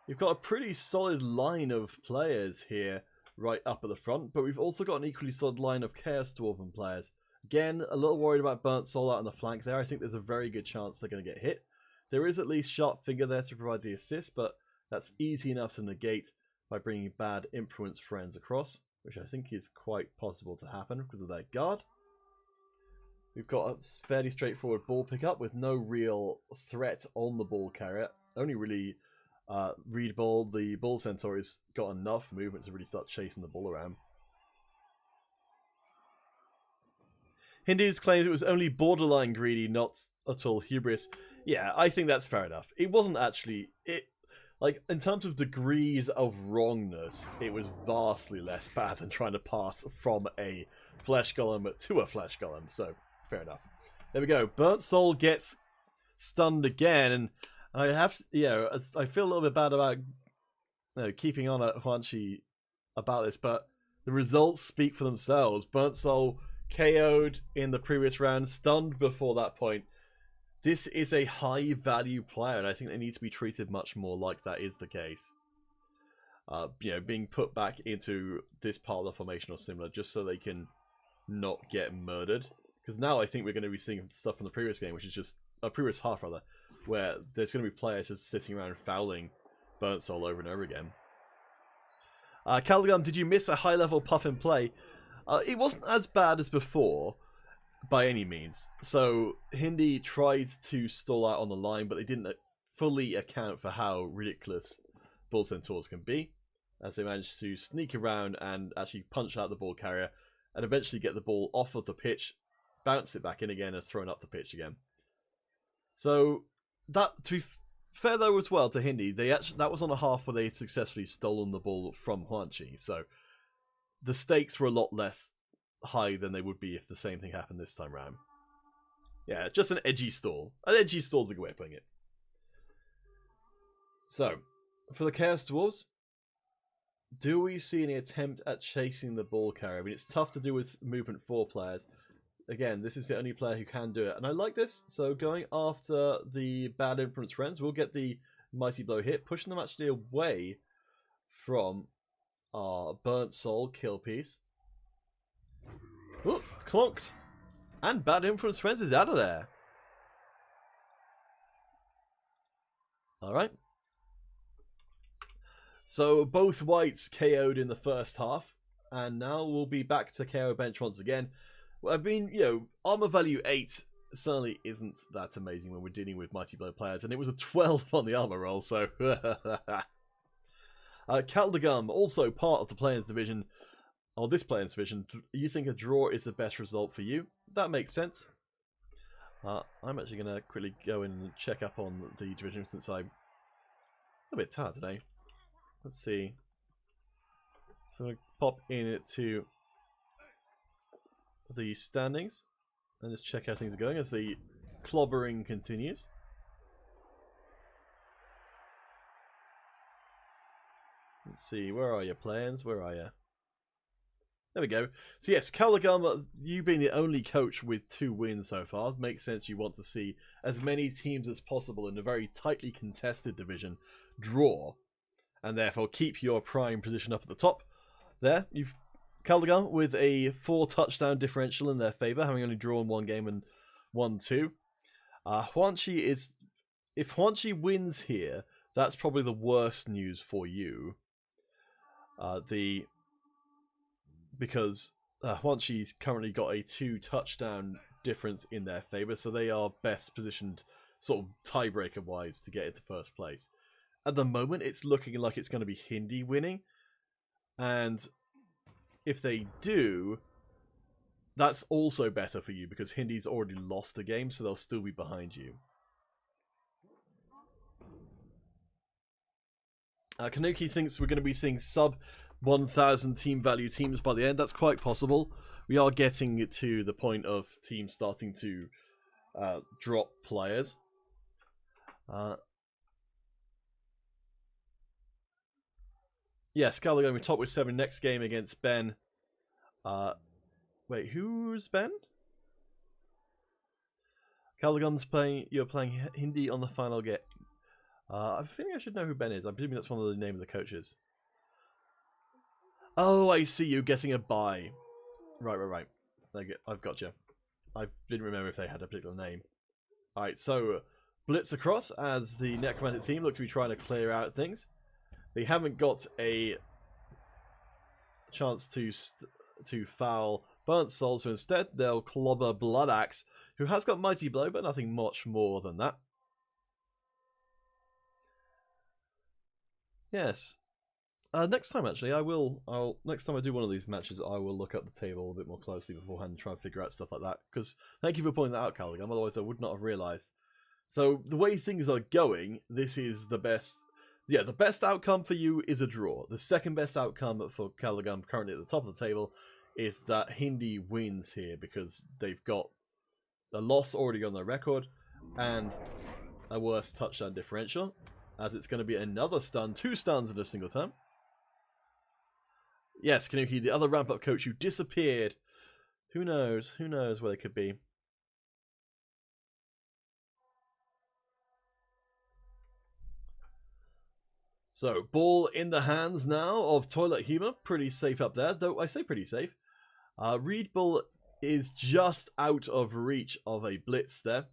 We've got a pretty solid line of players here right up at the front, but we've also got an equally solid line of Chaos Dwarven players. Again, a little worried about Burnt Soul out on the flank there. I think there's a very good chance they're going to get hit. There is at least Sharp Finger there to provide the assist, but that's easy enough to negate by bringing bad Influence friends across, which I think is quite possible to happen because of their guard. We've got a fairly straightforward ball pickup with no real threat on the ball carrier. Only really REBBL, the Bull Centaur, has got enough movement to really start chasing the ball around. Hindus claimed it was only borderline greedy, not at all hubris. Yeah, I think that's fair enough. It wasn't actually... Like, in terms of degrees of wrongness, it was vastly less bad than trying to pass from a flesh golem to a flesh golem, so fair enough. There we go. Burnt Soul gets stunned again, and I have, I feel a little bit bad about keeping on at Huanchi about this, but the results speak for themselves. Burnt Soul KO'd in the previous round, stunned before that point. This is a high-value player, and I think they need to be treated much more like that is the case. Being put back into this part of the formation or similar, just so they can not get murdered. Because now I think we're going to be seeing stuff from the previous game, which is just a previous half rather, where there's going to be players just sitting around fouling Burnt Soul over and over again. Caldegum, did you miss a high-level puff in play? It wasn't as bad as before, by any means. So Hindi tried to stall out on the line, but they didn't fully account for how ridiculous Bull Centaurs can be, as they managed to sneak around and actually punch out the ball carrier, and eventually get the ball off of the pitch, bounce it back in again, and thrown up the pitch again. So that, to be fair though as well to Hindi, that was on a half where they had successfully stolen the ball from Huanchi, so the stakes were a lot less high than they would be if the same thing happened this time round. Yeah, just an edgy stall. An edgy stall's a good way of putting it. So, for the Chaos Dwarves, do we see any attempt at chasing the ball carrier? I mean, it's tough to do with movement 4 players. Again, this is the only player who can do it, and I like this. So going after the bad influence friends, we'll get the mighty blow hit, pushing them actually away from our Burnt Soul kill piece. Oh, clonked. And bad influence friends is out of there. Alright. So both whites KO'd in the first half, and now we'll be back to KO bench once again. I mean, armor value 8 certainly isn't that amazing when we're dealing with Mighty Blow players, and it was a 12 on the armor roll, so... Caldegum, also part of the Players Division, or this Players Division, you think a draw is the best result for you? That makes sense. I'm actually going to quickly go in and check up on the division since I'm a bit tired today. Let's see. So I'm going to pop in to the standings and just check how things are going as the clobbering continues. Let's see, where are you, plans? Where are you? There we go. So yes, Caldegum, you being the only coach with 2 wins so far, makes sense. You want to see as many teams as possible in a very tightly contested division draw, and therefore keep your prime position up at the top. There, you've Caldegum with a 4 touchdown differential in their favour, having only drawn 1 game and won 2. Huanchi is... If Huanchi wins here, that's probably the worst news for you. Because Huanchi's currently got a 2 touchdown difference in their favour, so they are best positioned, sort of tiebreaker-wise, to get into first place. at the moment, it's looking like it's going to be Hindi winning. And if they do, that's also better for you because Hindi's already lost a game, so they'll still be behind you. Kanuki thinks we're going to be seeing sub 1,000 team value teams by the end. That's quite possible. We are getting to the point of teams starting to drop players. Yes, Gallagher, we top with 7 next game against Ben. Wait, who's Ben? Callaghan's playing. You're playing Hindi on the final game. I think I should know who Ben is. I'm presuming that's one of the name of the coaches. Oh, I see. You getting a bye. Right. I've got you. I didn't remember if they had a particular name. All right, so blitz across as the Necromantic team look to be trying to clear out things. They haven't got a chance to foul Burnt Soul, so instead they'll clobber Blood Axe, who has got Mighty Blow, but nothing much more than that. Yes. Next time, actually, next time I do one of these matches, I will look at the table a bit more closely beforehand and try and figure out stuff like that. Because thank you for pointing that out, Callaghan. Otherwise, I would not have realised. So the way things are going, this is the best. Yeah, the best outcome for you is a draw. The second best outcome for Callaghan, currently at the top of the table, is that Hindi wins here because they've got a loss already on their record and a worse touchdown differential, as it's going to be another stun, 2 stuns in a single turn. Yes, Kanuki, the other ramp-up coach who disappeared. Who knows? Who knows where they could be? So, ball in the hands now of Toilet Humor. Pretty safe up there, though I say pretty safe. REBBL is just out of reach of a blitz there.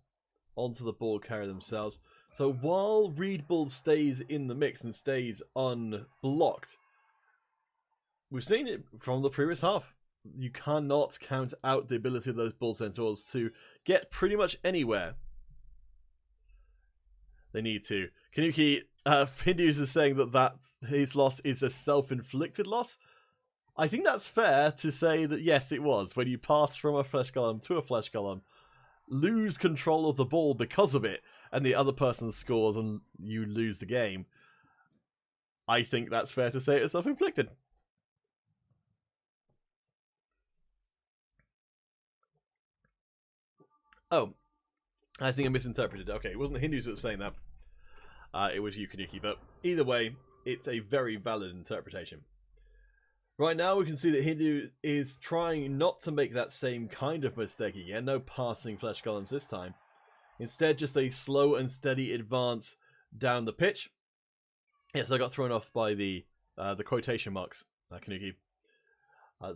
Onto the ball carrier themselves. So while REBBL stays in the mix and stays unblocked, we've seen it from the previous half. You cannot count out the ability of those Bull Centaurs to get pretty much anywhere they need to. Kanuki, Hindus is saying that his loss is a self-inflicted loss. I think that's fair to say that yes, it was. When you pass from a flesh golem to a flesh golem, lose control of the ball because of it, and the other person scores and you lose the game, I think that's fair to say it's self-inflicted. Oh, I think I misinterpreted. Okay, it wasn't the Hindus that were saying that. It was you, Kanuki, but either way, it's a very valid interpretation. Right now, we can see that Hindu is trying not to make that same kind of mistake again. No passing flesh golems this time. Instead, just a slow and steady advance down the pitch. Yes, I got thrown off by the quotation marks, Kanuki. A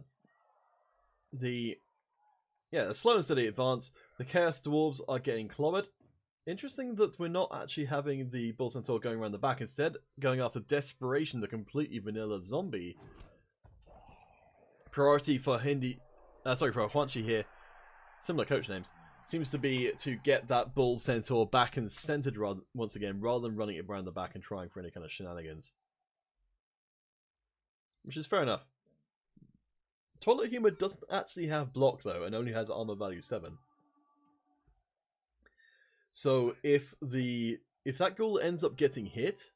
slow and steady advance. The Chaos Dwarves are getting clobbered. Interesting that we're not actually having the Bull Centaur going around the back. Instead, going after Desperation, the completely vanilla zombie. Priority for for Huanchi here, similar coach names, seems to be to get that Bull Centaur back and centered once again, rather than running it around the back and trying for any kind of shenanigans. Which is fair enough. Toilet Humor doesn't actually have block though, and only has armor value 7. So if that ghoul ends up getting hit,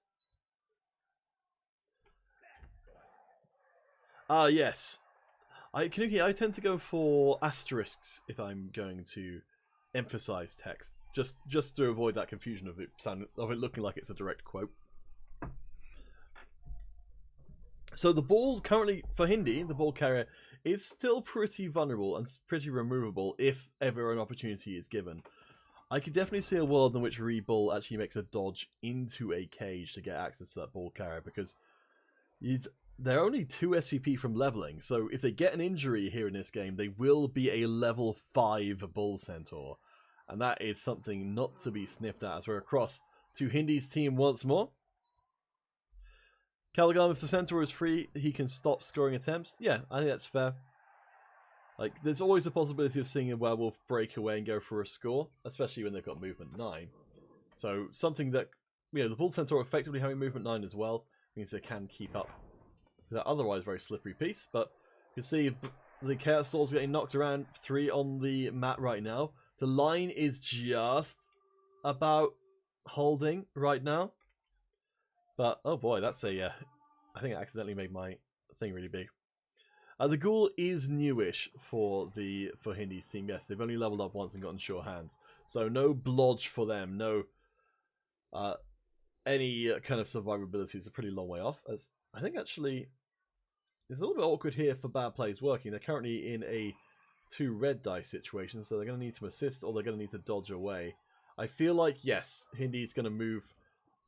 yes. I tend to go for asterisks if I'm going to emphasize text, just to avoid that confusion of it looking like it's a direct quote. So the ball currently for Hindi, the ball carrier, is still pretty vulnerable and pretty removable if ever an opportunity is given. I could definitely see a world in which REBBL actually makes a dodge into a cage to get access to that ball carrier, because they're only 2 SVP from leveling, so if they get an injury here in this game, they will be a level 5 Bull Centaur. And that is something not to be sniffed at as we're across to Hindi's team once more. Callaghan, if the Centaur is free, he can stop scoring attempts. Yeah, I think that's fair. Like, there's always a possibility of seeing a werewolf break away and go for a score, especially when they've got movement 9. So, something that the Bull Centaur effectively having movement 9 as well means they can keep up with that otherwise very slippery piece. But you can see the Chaos Dwarves getting knocked around 3 on the mat right now. The line is just about holding right now. But, oh boy, that's a... I think I accidentally made my thing really big. The Ghoul is newish for Hindy's team. Yes, they've only leveled up once and gotten sure hands. So no blodge for them. No any kind of survivability is a pretty long way off. As I think actually it's a little bit awkward here for bad plays working. They're currently in a 2 red die situation, so they're going to need some assist or they're going to need to dodge away. I feel like, yes, Hindy's going to move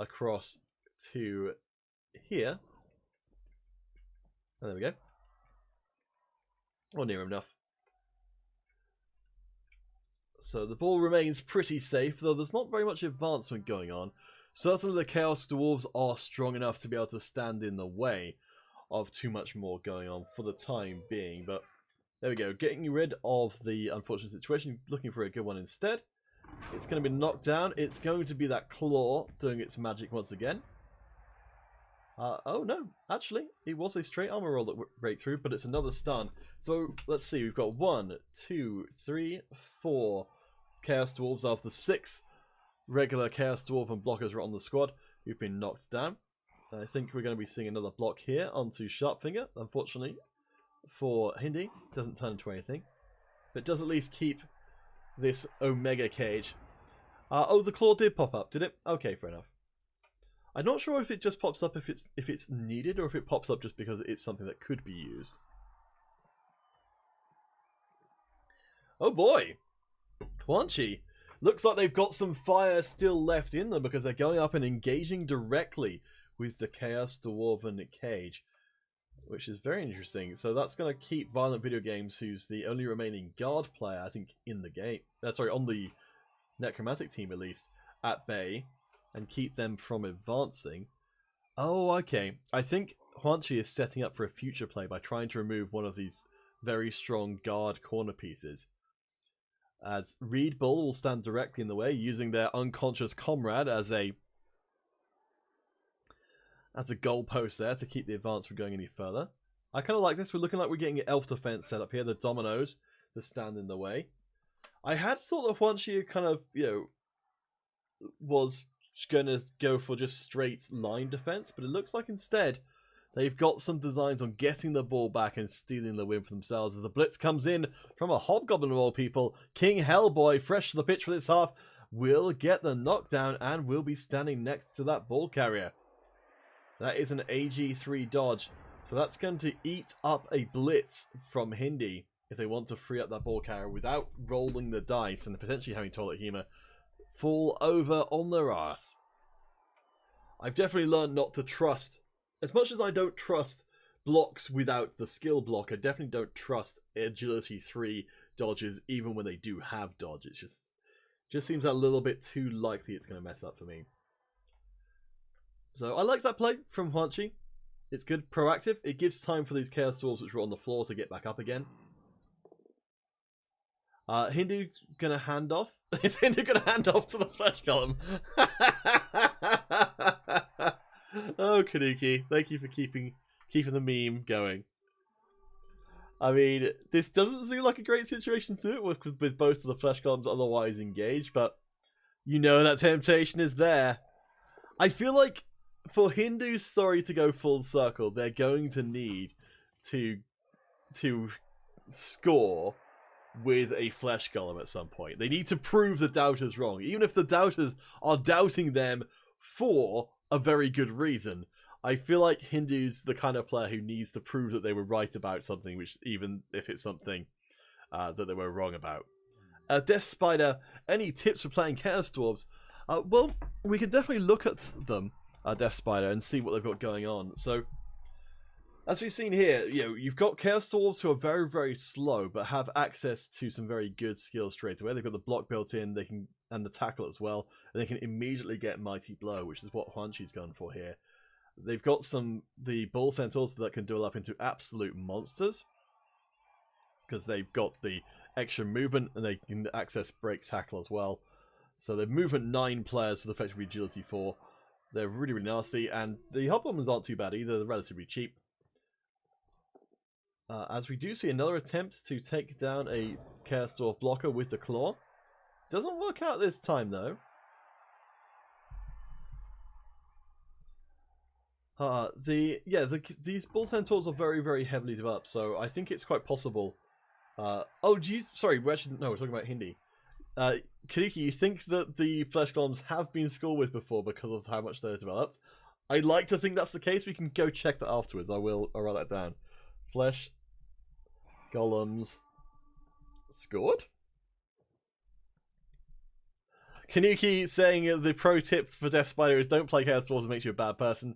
across to here. And there we go. Or near enough. So the ball remains pretty safe, though there's not very much advancement going on. Certainly the Chaos Dwarves are strong enough to be able to stand in the way of too much more going on for the time being. But there we go, getting rid of the unfortunate situation, looking for a good one instead. It's going to be knocked down. It's going to be that claw doing its magic once again. Oh no, actually, it was a straight armor roll that breakthrough, but it's another stun. So let's see, we've got 1, 2, 3, 4 Chaos Dwarves out of the 6 regular Chaos Dwarf and blockers are on the squad who've been knocked down. I think we're going to be seeing another block here onto Sharpfinger. Unfortunately for Hindy, doesn't turn into anything, but does at least keep this Omega cage. Oh, the claw did pop up, did it? Okay, fair enough. I'm not sure if it just pops up if it's needed or if it pops up just because it's something that could be used. Oh boy, Quanchi. Looks like they've got some fire still left in them because they're going up and engaging directly with the Chaos Dwarven cage, which is very interesting. So that's going to keep Violent Video Games, who's the only remaining guard player, I think, in the game. Sorry, on the Necromantic team at least, at bay, and keep them from advancing. Oh, okay. I think Huanchi is setting up for a future play by trying to remove one of these very strong guard corner pieces. As REBBL will stand directly in the way, using their unconscious comrade as a goalpost there to keep the advance from going any further. I kind of like this. We're looking like we're getting an elf defense set up here. The dominoes to stand in the way. I had thought that Huanchi kind of, was going to go for just straight line defense, but it looks like instead they've got some designs on getting the ball back and stealing the win for themselves as the blitz comes in from a hobgoblin of all people. King Hellboy, fresh to the pitch for this half, will get the knockdown and will be standing next to that ball carrier. That is an AG3 dodge, so that's going to eat up a blitz from Hindy if they want to free up that ball carrier without rolling the dice and potentially having Toilet Humor fall over on their ass. I've definitely learned not to trust. As much as I don't trust blocks without the skill block, I definitely don't trust agility 3 dodges even when they do have dodge. It just seems a little bit too likely it's going to mess up for me. So I like that play from Huanchi. It's good, proactive. It gives time for these Chaos Dwarves which were on the floor to get back up again. Hindu gonna hand off. Is Hindu gonna hand off to the Flesh Golem? Oh, Kanuki, thank you for keeping the meme going. I mean, this doesn't seem like a great situation to do it with both of the Flesh Golems otherwise engaged, but you know that temptation is there. I feel like for Hindu's story to go full circle, they're going to need to score with a Flesh Golem at some point. They need to prove the doubters wrong, even if the doubters are doubting them for a very good reason. I feel like Hindu's the kind of player who needs to prove that they were right about something, which even if it's something that they were wrong about. Death Spider, any tips for playing Chaos Dwarves? Well, we can definitely look at them, Death Spider, and see what they've got going on. So, as we've seen here, you've got Chaos Dwarves who are very, very slow, but have access to some very good skills straight away. They've got the block built in, and the tackle as well, and they can immediately get Mighty Blow, which is what Huanchi's gone for here. They've got the Bull Centaurs that can duel up into absolute monsters, because they've got the extra movement, and they can access break tackle as well. So they're movement 9 players with effectively agility 4. They're really, really nasty, and the hobgoblins aren't too bad either. They're relatively cheap. As we do see another attempt to take down a Chaos Dwarf blocker with the claw. Doesn't work out this time though. These bull centaurs are very, very heavily developed, so I think it's quite possible. Oh geez, sorry, we're talking about Hindi. Kanuki, you think that the flesh golems have been scored with before because of how much they're developed? I'd like to think that's the case. We can go check that afterwards. I'll write that down. Flesh golems scored? Kanuki saying the pro tip for Death Spider is don't play Chaos Dwarves, it makes you a bad person.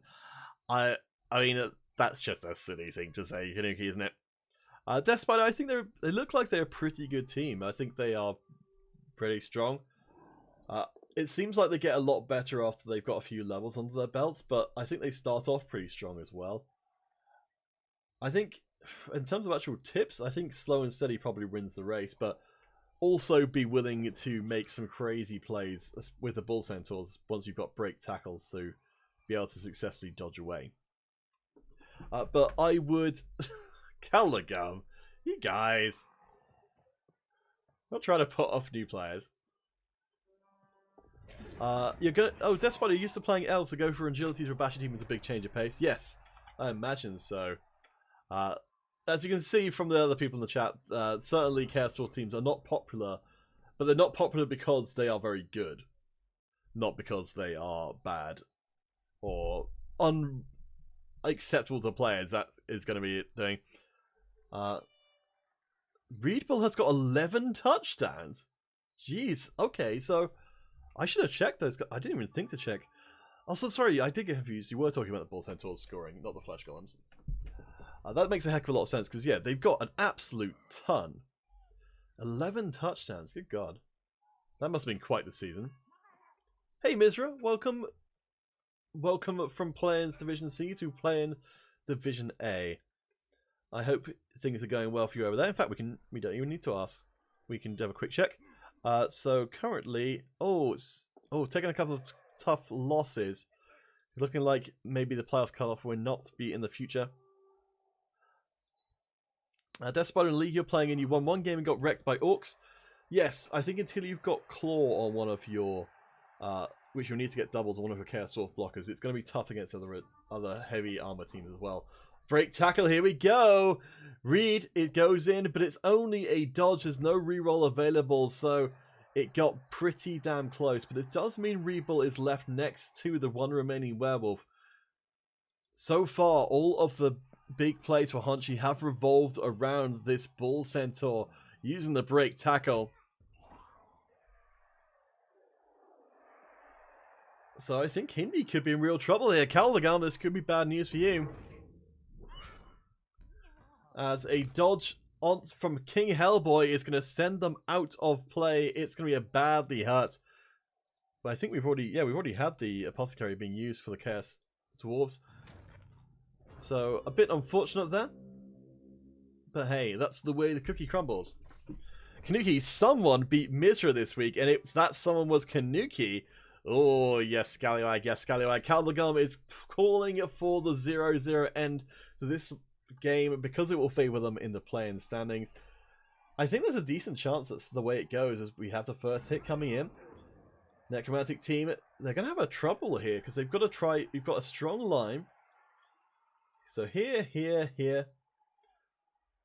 I mean, that's just a silly thing to say, Kanuki, isn't it? Death Spider, I think they look like they're a pretty good team. I think they are pretty strong. It seems like they get a lot better after they've got a few levels under their belts, but I think they start off pretty strong as well. I think, in terms of actual tips, I think slow and steady probably wins the race, but also be willing to make some crazy plays with the bull centaurs once you've got break tackles to be able to successfully dodge away. But I would... Calagum, you guys. Not trying to put off new players. You're gonna... Oh, Death Spider, you're used to playing L, so go for agility to a basher team is a big change of pace. Yes, I imagine so. As you can see from the other people in the chat, certainly Chaos Dwarf teams are not popular, but they're not popular because they are very good. Not because they are bad or unacceptable to players. That is going to be it doing. REBBL has got 11 touchdowns. Jeez. Okay, so I should have checked those. I didn't even think to check. Also, sorry, I did get confused. You were talking about the bull centaurs scoring, not the flesh golems. That makes a heck of a lot of sense because, yeah, they've got an absolute ton. 11 touchdowns. Good God. That must have been quite the season. Hey, Misra. Welcome. Welcome from playing Division C to playing Division A. I hope things are going well for you over there. In fact, we don't even need to ask. We can have a quick check. So currently, taking a couple of tough losses. Looking like maybe the playoffs cutoff will not be in the future. Death Spider and League, you're playing and you won one game and got wrecked by Orcs. Yes, I think until you've got Claw on one of your, which you'll need to get doubles on one of your Chaos Dwarf blockers, it's going to be tough against other heavy armor teams as well. Break tackle, here we go! Reed, it goes in, but it's only a dodge, there's no reroll available, so it got pretty damn close. But it does mean REBBL is left next to the one remaining werewolf. So far, all of the big plays for Hunchy have revolved around this bull centaur using the break tackle. So I think Hindi could be in real trouble here. Calagum, this could be bad news for you. As a dodge from King Hellboy is going to send them out of play. It's going to be a badly hurt. But I think we've already had the Apothecary being used for the Chaos Dwarves. So, a bit unfortunate there. But hey, that's the way the cookie crumbles. Kanuki, someone beat Misra this week, and that someone was Kanuki. Oh, yes, Scallywag, yes, Scallywag. Calagum is calling for the 0-0 end to this game because it will favour them in the play-in standings. I think there's a decent chance that's the way it goes as we have the first hit coming in. Necromantic team, they're going to have a trouble here because they've got to try... We've got a strong line. So here.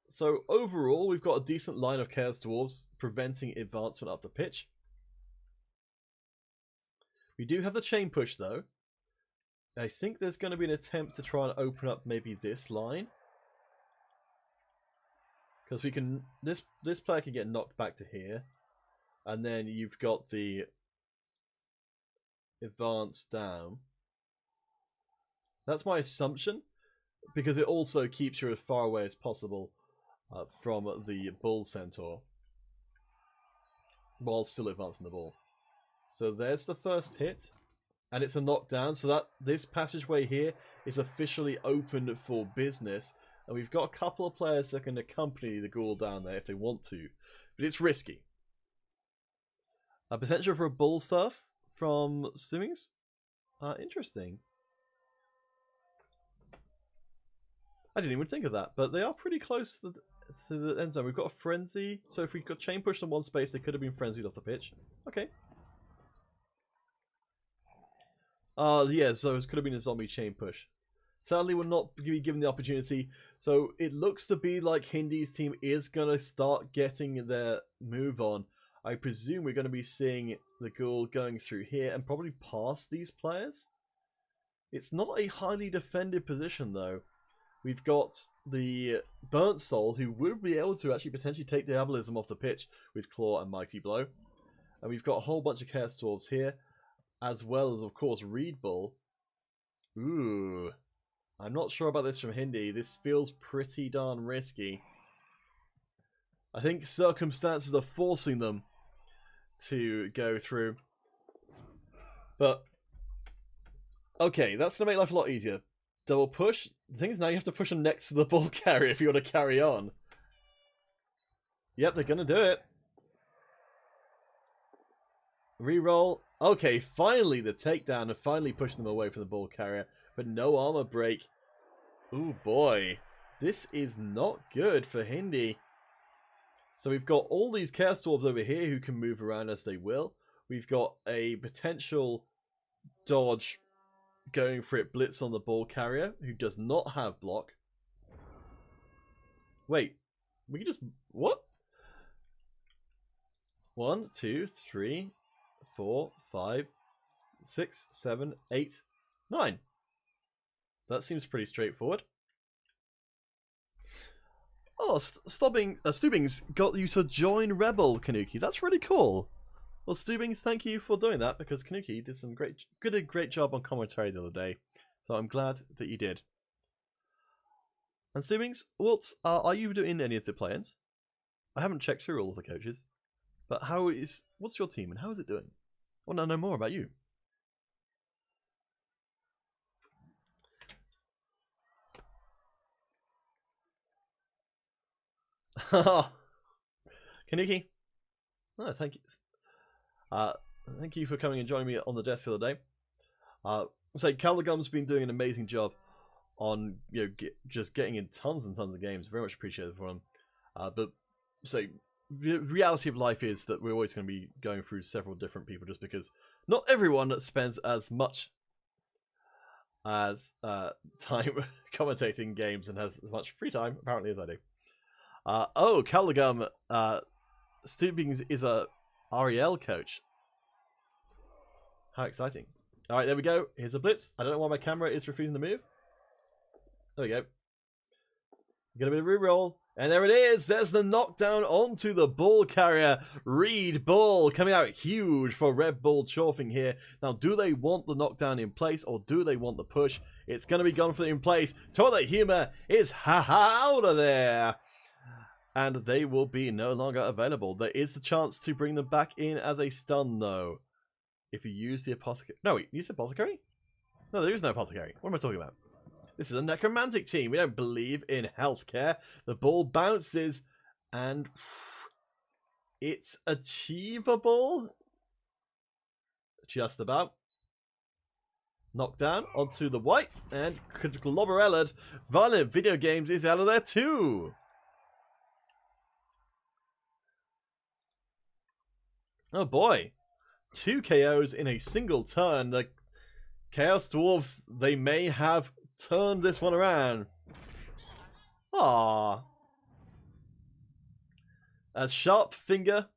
So overall, we've got a decent line of Chaos Dwarves preventing advancement up the pitch. We do have the chain push though. I think there's going to be an attempt to try and open up maybe this line. Because we can... This player can get knocked back to here. And then you've got the advance down. That's my assumption. Because it also keeps you as far away as possible from the bull centaur. While still advancing the ball. So there's the first hit. And it's a knockdown. So that this passageway here is officially open for business. And we've got a couple of players that can accompany the ghoul down there if they want to. But it's risky. A potential for a bull stuff from Simmings. Interesting. I didn't even think of that, but they are pretty close to the end zone. We've got a frenzy, so if we got chain pushed in one space, they could have been frenzied off the pitch. Okay. Yeah, so it could have been a zombie chain push. Sadly, we're not be given the opportunity, so it looks to be like Hindy's team is going to start getting their move on. I presume we're going to be seeing the ghoul going through here and probably past these players. It's not a highly defended position, though. We've got the Burnt Soul, who would be able to actually potentially take Diabolism off the pitch with Claw and Mighty Blow. And we've got a whole bunch of Chaos Dwarves here, as well as, of course, REBBL. Ooh. I'm not sure about this from Hindy. This feels pretty darn risky. I think circumstances are forcing them to go through. But, okay, that's going to make life a lot easier. Double push. The thing is, now you have to push them next to the ball carrier if you want to carry on. Yep, they're going to do it. Reroll. Okay, finally the takedown and finally pushing them away from the ball carrier. But no armor break. Ooh boy. This is not good for Hindy. So we've got all these Chaos Dwarves over here who can move around as they will. We've got a potential dodge going for it blitz on the ball carrier who does not have block. Wait. We can just... What? 1, 2, 3, 4, 5, 6, 7, 8, 9. That seems pretty straightforward. Oh, Stubbings got you to join REBBL, Kanuki. That's really cool. Well, Stubbings, thank you for doing that, because Kanuki did some great job on commentary the other day. So I'm glad that you did. And Stubbings, what are you doing any of the plans? I haven't checked through all of the coaches, but what's your team and how is it doing? I want to know more about you. Kanuki, oh, thank you. Thank you for coming and joining me on the desk the other day. So Calagum's been doing an amazing job on just getting in tons and tons of games. Very much appreciated for him. But so the reality of life is that we're always going to be going through several different people, just because not everyone spends as much as time commentating games and has as much free time apparently as I do. Oh, Calagum, Stubbings is a REL coach. How exciting. Alright, there we go. Here's a blitz. I don't know why my camera is refusing to move. There we go. Get a bit of reroll. And there it is. There's the knockdown onto the ball carrier. REBBL coming out huge for REBBL chorfing here. Now, do they want the knockdown in place or do they want the push? It's going to be gone for in place. Toilet Humor is out of there. And they will be no longer available. There is the chance to bring them back in as a stun, though. If you use the apothecary... No, wait, use the apothecary? No, there is no apothecary. What am I talking about? This is a necromantic team. We don't believe in healthcare. The ball bounces, and it's achievable. Just about. Knockdown onto the white, and Critical Lobberellard. Violent Video Games is out of there too. Oh boy. 2 KOs in a single turn. The Chaos Dwarves, they may have turned this one around. Ah. As Sharp Finger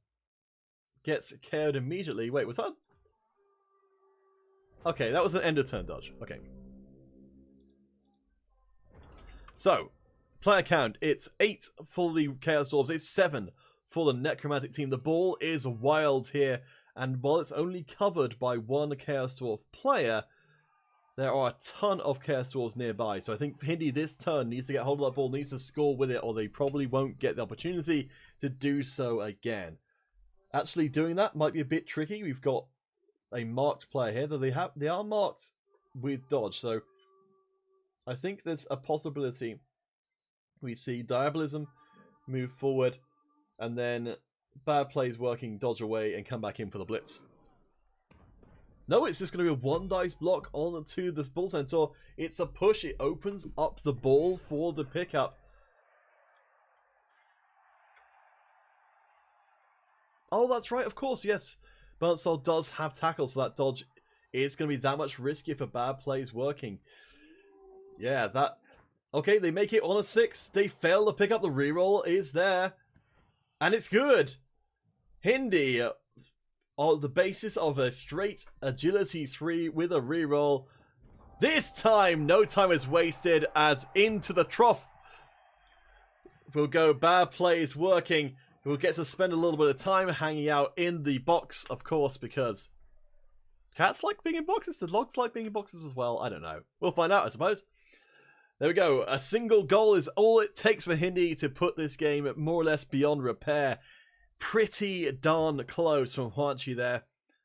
gets KO'd immediately. Wait, was that? Okay, that was an end of turn dodge. Okay. So, player count. It's 8 for the Chaos Dwarves. It's 7 for the Necromantic team. The ball is wild here. And while it's only covered by 1 Chaos Dwarf player, there are a ton of Chaos Dwarves nearby. So I think Hindy this turn needs to get hold of that ball, needs to score with it, or they probably won't get the opportunity to do so again. Actually doing that might be a bit tricky. We've got a marked player here, though they are marked with dodge. So I think there's a possibility we see Diabolism move forward, and then bad plays working, dodge away, and come back in for the blitz. No, it's just going to be a 1 dice block onto the Bull Centaur. It's a push. It opens up the ball for the pickup. Oh, that's right. Of course, yes. Bernstall does have tackle, so that dodge is going to be that much riskier if a bad play is working. Yeah, that... Okay, they make it on a 6. They fail to pick up. The reroll is there. And it's good. Hindi, on the basis of a straight agility 3 with a reroll. This time, no time is wasted as into the trough. We'll go bad plays working. We'll get to spend a little bit of time hanging out in the box, of course, because cats like being in boxes. The dogs like being in boxes as well. I don't know. We'll find out, I suppose. There we go. A single goal is all it takes for Hindi to put this game more or less beyond repair. Pretty darn close from Huanchi there.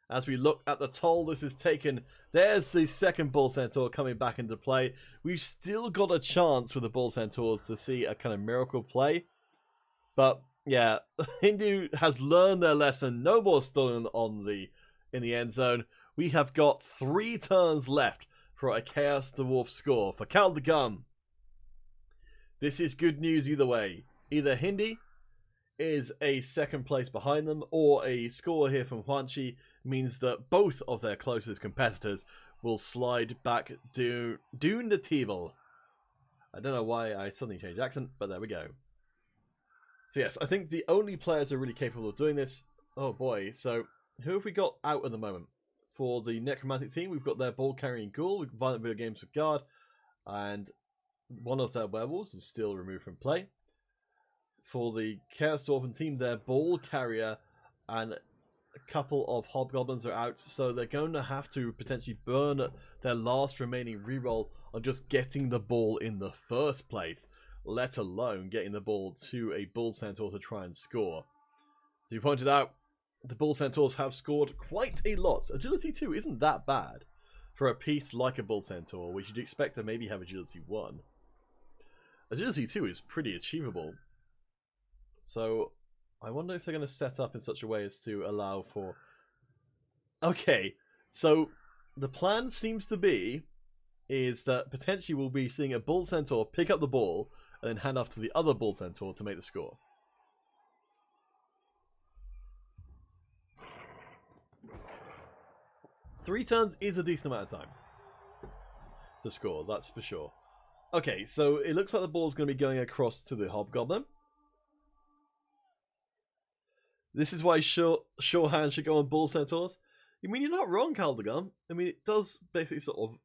As we look at the toll this is taken, there's the second Bull Centaur coming back into play. We've still got a chance with the Bull Centaurs to see a kind of miracle play. But yeah, Hindu has learned their lesson. No more stolen in the end zone. We have got 3 turns left for a Chaos Dwarf score for Caldegun. This is good news either way. Either Hindi is a second place behind them, or a score here from Huanchi means that both of their closest competitors will slide back Dune the Table. I don't know why I suddenly changed accent, but there we go. So yes, I think the only players who are really capable of doing this... Oh boy, so who have we got out at the moment? For the Necromantic team, we've got their ball-carrying ghoul, Violent Video Games with Guard, and one of their werewolves is still removed from play. For the Chaos Dwarven team, their ball carrier and a couple of hobgoblins are out, so they're going to have to potentially burn their last remaining reroll on just getting the ball in the first place, let alone getting the ball to a Bull Centaur to try and score. As you pointed out, the Bull Centaurs have scored quite a lot. Agility 2 isn't that bad for a piece like a Bull Centaur, which you'd expect to maybe have Agility 1. Agility 2 is pretty achievable. So, I wonder if they're going to set up in such a way as to allow for... Okay, so the plan seems to be is that potentially we'll be seeing a Bull Centaur pick up the ball and then hand off to the other Bull Centaur to make the score. Three turns is a decent amount of time to score, that's for sure. Okay, so it looks like the ball's going to be going across to the Hobgoblin. This is why sure hands should go on Bull Centaurs. I mean, you're not wrong, Caldegun. I mean, it does basically sort of...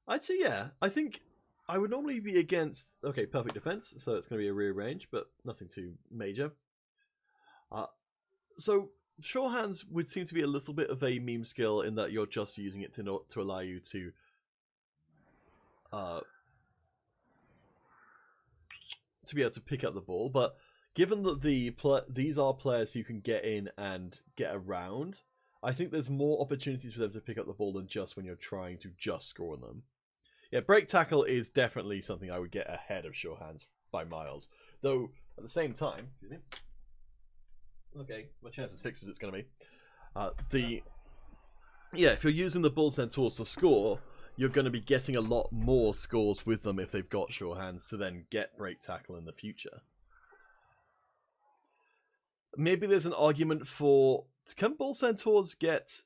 I'd say, yeah. I think I would normally be against... Okay, perfect defense, so it's going to be a rearrange, but nothing too major. So, sure hands would seem to be a little bit of a meme skill in that you're just using it to allow you to... to be able to pick up the ball, but... Given that these are players who can get in and get around, I think there's more opportunities for them to pick up the ball than just when you're trying to just score them. Yeah, break tackle is definitely something I would get ahead of sure hands by miles. Though, at the same time... Okay, my chances fixed as it's going to be. Yeah, if you're using the Bull Centaurs to score, you're going to be getting a lot more scores with them if they've got sure hands to then get break tackle in the future. Maybe there's an argument for... Can Bull Centaurs get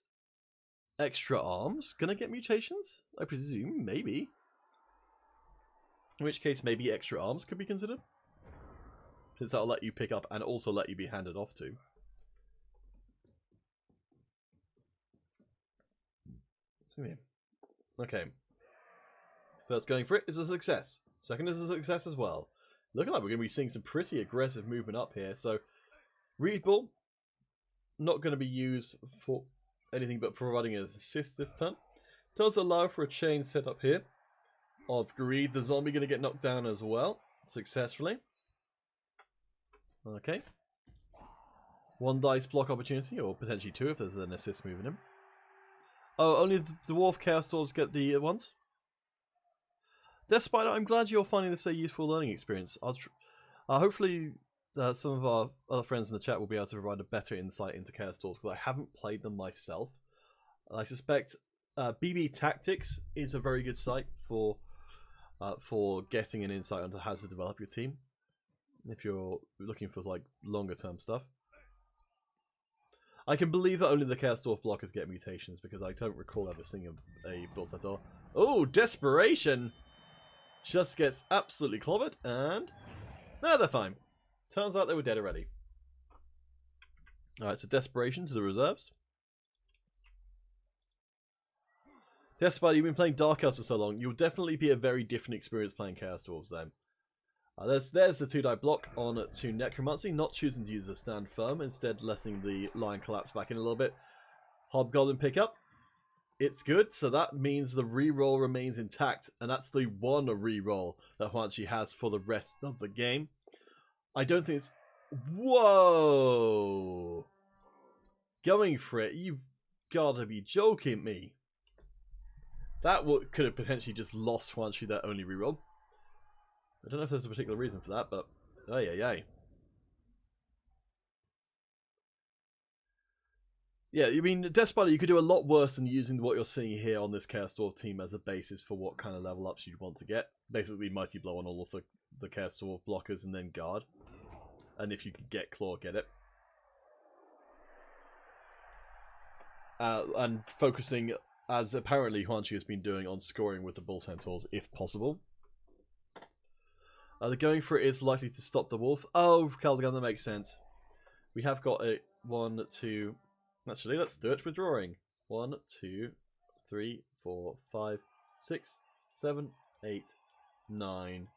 extra arms? Can I get mutations? I presume, maybe. In which case, maybe extra arms could be considered. Since that'll let you pick up and also let you be handed off to. Okay. First going for it is a success. Second is a success as well. Looking like we're going to be seeing some pretty aggressive movement up here, so... REBBL, not going to be used for anything but providing an assist this turn. Does allow for a chain set up here of Greed. The zombie going to get knocked down as well, successfully. Okay. 1 dice block opportunity, or potentially 2 if there's an assist moving him. Oh, only the Dwarf Chaos Dwarves get the ones? Despite that, I'm glad you're finding this a useful learning experience. Hopefully some of our other friends in the chat will be able to provide a better insight into Chaos Dwarves because I haven't played them myself. I suspect BB Tactics is a very good site for getting an insight into how to develop your team if you're looking for like longer term stuff. I can believe that only the Chaos Dwarf blockers get mutations because I don't recall ever seeing a build set or. Oh, Desperation! Just gets absolutely clobbered, and no, they're fine. Turns out they were dead already. Alright, so Desperation to the reserves. Despite you've been playing Dark Elves for so long, you'll definitely be a very different experience playing Chaos Dwarves then. There's the 2-die block on to Necromancy, not choosing to use the stand firm, instead letting the line collapse back in a little bit. Hobgoblin pick up. It's good, so that means the reroll remains intact, and that's the one reroll that Huanchi has for the rest of the game. I don't think it's... Whoa! Going for it, you've got to be joking me. That could have potentially just lost Huanchi that only reroll. I don't know if there's a particular reason for that, but... Oh, yeah. Yeah, I mean, Deathspider, you could do a lot worse than using what you're seeing here on this Chaos Dwarf team as a basis for what kind of level ups you'd want to get. Basically, Mighty Blow on all of the Chaos Dwarf blockers and then Guard. And if you could get Claw, get it. And focusing, as apparently Huanchi has been doing, on scoring with the Bull Centaurs, if possible. The going for it is likely to stop the Wolf. Oh, Caldegon, that makes sense. We have got a 1, 2... Actually, let's do it with drawing. 1, 2, 3, 4, 5, 6, 7, 8, 9.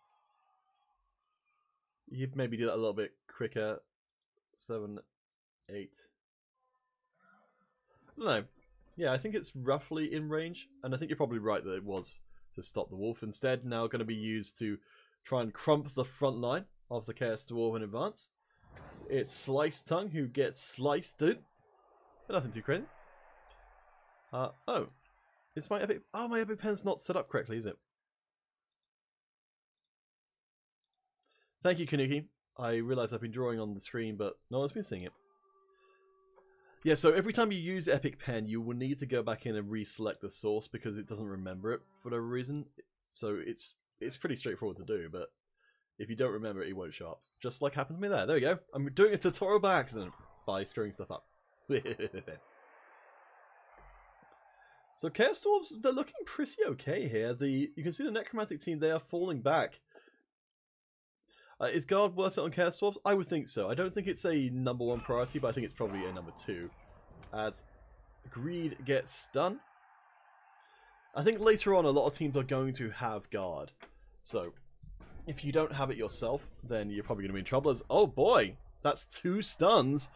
You'd maybe do that a little bit quicker. 7, 8. I don't know. Yeah, I think it's roughly in range. And I think you're probably right that it was to stop the wolf. Instead, now going to be used to try and crump the front line of the Chaos Dwarf in advance. It's Sliced Tongue who gets sliced, dude. Nothing too crazy. Oh. It's my epic... Oh, my epic pen's not set up correctly, is it? Thank you, Kanuki. I realise I've been drawing on the screen, but no one's been seeing it. Yeah, so every time you use epic pen, you will need to go back in and reselect the source because it doesn't remember it for whatever reason. So it's pretty straightforward to do, but if you don't remember it, it won't show up. Just like happened to me there. There we go. I'm doing a tutorial by accident by screwing stuff up. So Chaos Dwarves, they're looking pretty okay here. You can see the Necromantic team, they are falling back. Is Guard worth it on Chaos Dwarves? I would think so. I don't think it's a #1 priority, but I think it's probably a #2. As Greed gets done. I think later on a lot of teams are going to have Guard. So if you don't have it yourself, then you're probably going to be in trouble. Oh boy, that's 2 stuns.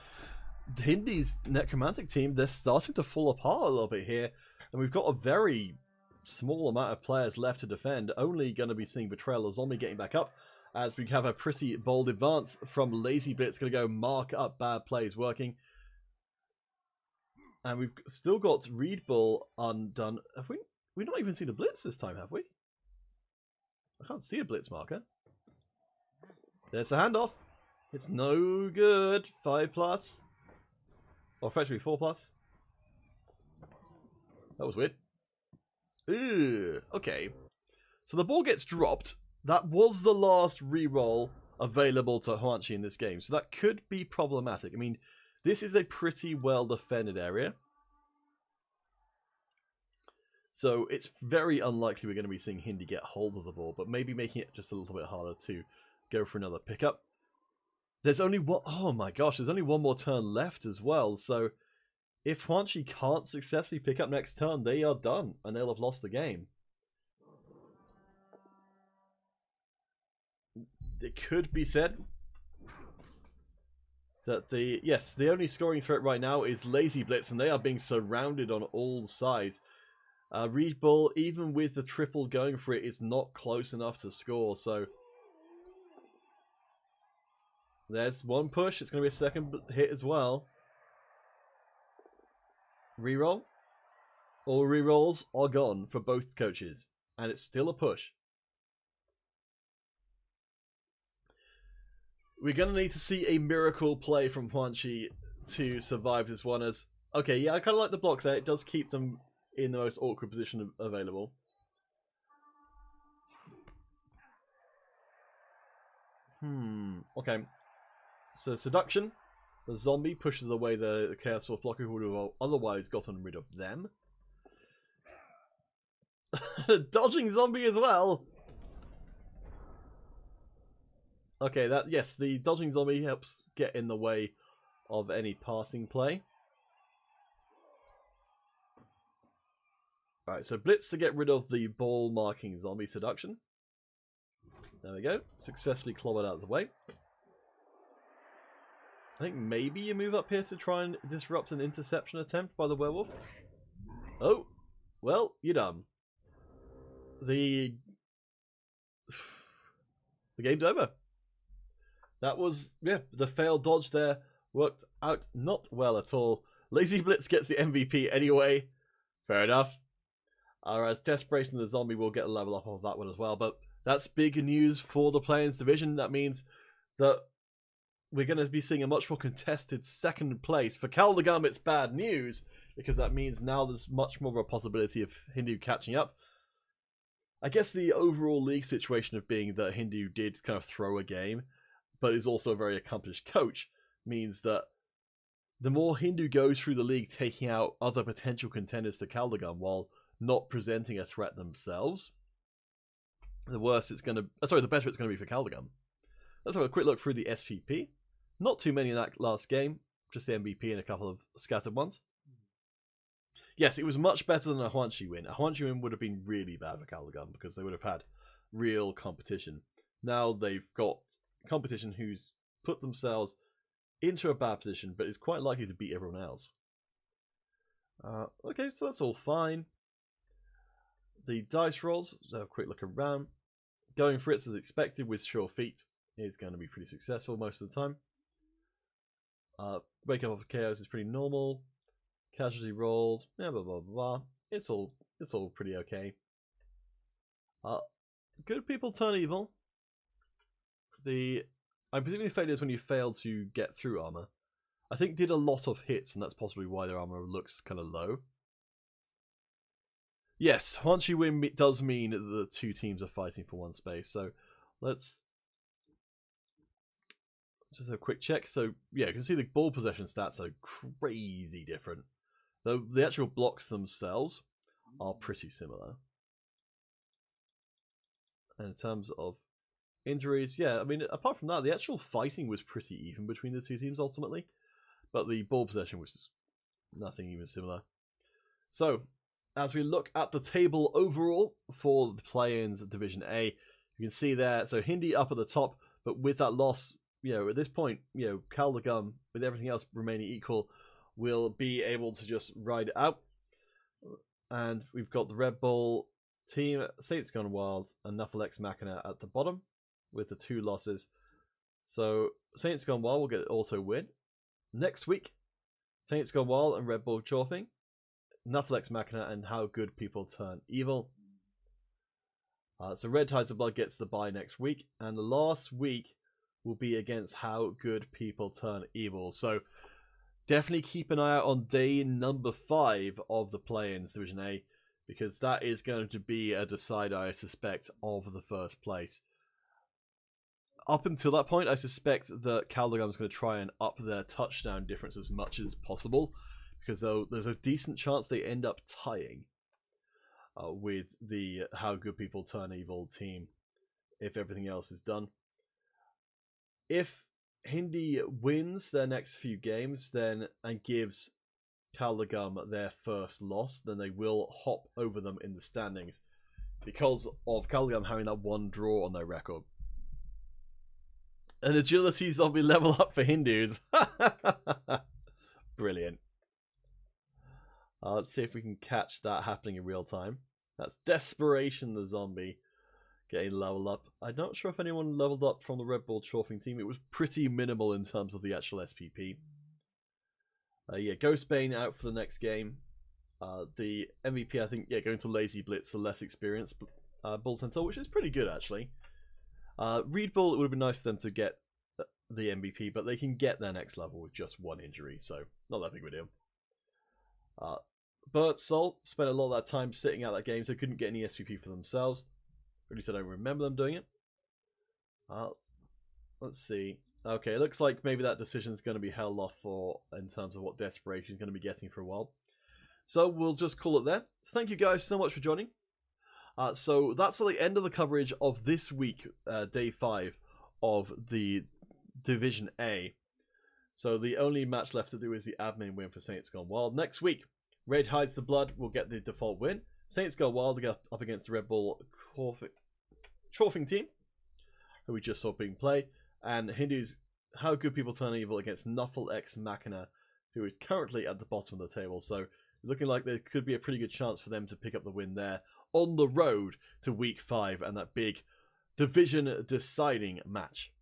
Hindi's Necromantic team, they're starting to fall apart a little bit here. And we've got a very small amount of players left to defend. Only going to be seeing Betrayal of Zombie getting back up. As we have a pretty bold advance from Lazy Blitz. Going to go mark up bad plays working. And we've still got REBBL undone. Have we? We've not even seen a Blitz this time, have we? I can't see a Blitz marker. There's a handoff. It's no good. 5+. Or effectively 4+. That was weird. Ew, okay. So the ball gets dropped. That was the last reroll available to Huanchi in this game. So that could be problematic. I mean, this is a pretty well defended area. So it's very unlikely we're going to be seeing Hindi get hold of the ball. But maybe making it just a little bit harder to go for another pickup. There's only one... Oh my gosh, there's only one more turn left as well. So if Huanchi can't successfully pick up next turn, they are done. And they'll have lost the game. It could be said that the only scoring threat right now is Lazy Blitz. And they are being surrounded on all sides. REBBL, even with the triple going for it, is not close enough to score. So there's one push. It's going to be a second hit as well. Reroll. All rerolls are gone for both coaches. And it's still a push. We're going to need to see a miracle play from Huanchi to survive this one. As okay, yeah, I kind of like the block there. It does keep them in the most awkward position available. Okay. So Seduction. The zombie pushes away the Chaos Force blocker who would have otherwise gotten rid of them. Dodging zombie as well. Okay, yes, the dodging zombie helps get in the way of any passing play. Alright, so Blitz to get rid of the ball marking zombie Seduction. There we go. Successfully clobbered out of the way. I think maybe you move up here to try and disrupt an interception attempt by the werewolf. Oh, well, you're done. The game's over. That was, yeah, the failed dodge there worked out not well at all. Lazy Blitz gets the MVP anyway. Fair enough. Whereas Desperation the zombie will get a level up of that one as well. But that's big news for the Players Division. That means that we're going to be seeing a much more contested second place. For Kaldagam, it's bad news, because that means now there's much more of a possibility of Hindu catching up. I guess the overall league situation of being that Hindu did kind of throw a game, but is also a very accomplished coach, means that the more Hindu goes through the league taking out other potential contenders to Kaldagam while not presenting a threat themselves, the worse it's going to... the better it's going to be for Kaldagam. Let's have a quick look through the SPP. Not too many in that last game, just the MVP and a couple of scattered ones. Yes, it was much better than a Huanchi win. A Huanchi win would have been really bad for Kaldagam because they would have had real competition. Now they've got competition who's put themselves into a bad position, but is quite likely to beat everyone else. Okay, so that's all fine. The dice rolls, let's have a quick look around. Going for it as expected with sure feet is going to be pretty successful most of the time. Wake up of chaos is pretty normal. Casualty rolls, yeah, blah blah blah. It's all pretty okay. Good people turn evil. I'm presuming failures when you fail to get through armor. I think did a lot of hits, and that's possibly why their armor looks kind of low. Yes, once you win does mean that the two teams are fighting for one space. So let's just have a quick check. So yeah, you can see the ball possession stats are crazy different. Though the actual blocks themselves are pretty similar. And in terms of injuries, yeah, I mean, apart from that, the actual fighting was pretty even between the two teams ultimately. But the ball possession was nothing even similar. So, as we look at the table overall for the play-ins Division A, you can see there, so Hindi up at the top, but with that loss, at this point, Kaldagam, with everything else remaining equal, will be able to just ride it out. And we've got the REBBL team, Saints Gone Wild, and Nufflex Machina at the bottom with the 2 losses. So Saints Gone Wild will get an auto win. Next week, Saints Gone Wild and REBBL Chorfing, Nufflex Machina and How Good People Turn Evil. So Red Tides of Blood gets the bye next week, and the last week will be against How Good People Turn Evil. So definitely keep an eye out on day number 5 of the play-ins Division A, because that is going to be a decider, I suspect, of the first place. Up until that point, I suspect that Kaldagam is going to try and up their touchdown difference as much as possible, because there's a decent chance they end up tying with the How Good People Turn Evil team if everything else is done. If Hindi wins their next few games and gives Kaldagam their first loss, then they will hop over them in the standings because of Kaldagam having that 1 draw on their record. An agility zombie level up for Hindus. Brilliant. Let's see if we can catch that happening in real time. That's Desperation the zombie getting leveled up. I'm not sure if anyone leveled up from the REBBL Chorfing team. It was pretty minimal in terms of the actual SPP. Yeah, Ghostbane out for the next game. The MVP, I think, going to Lazy Blitz, the less experienced Bull Centaur, which is pretty good actually. REBBL, it would have been nice for them to get the MVP, but they can get their next level with just one injury, so not that big of a deal. But Sol spent a lot of that time sitting out that game, so couldn't get any SVP for themselves. At least I don't remember them doing it. Let's see. Okay, it looks like maybe that decision is going to be held off for in terms of what Desperation is going to be getting for a while. So we'll just call it there. So thank you guys so much for joining. So that's the end of the coverage of this week, day 5 of the Division A. So the only match left to do is the admin win for Saints Gone Wild. Next week, Red Hides the Blood will get the default win. Saints Gone Wild go up against the REBBL Chorfing team, who we just saw being played. And Hindu's How Good People Turn Evil against Nuffle X Machina, who is currently at the bottom of the table. So looking like there could be a pretty good chance for them to pick up the win there on the road to week 5 and that big division deciding match.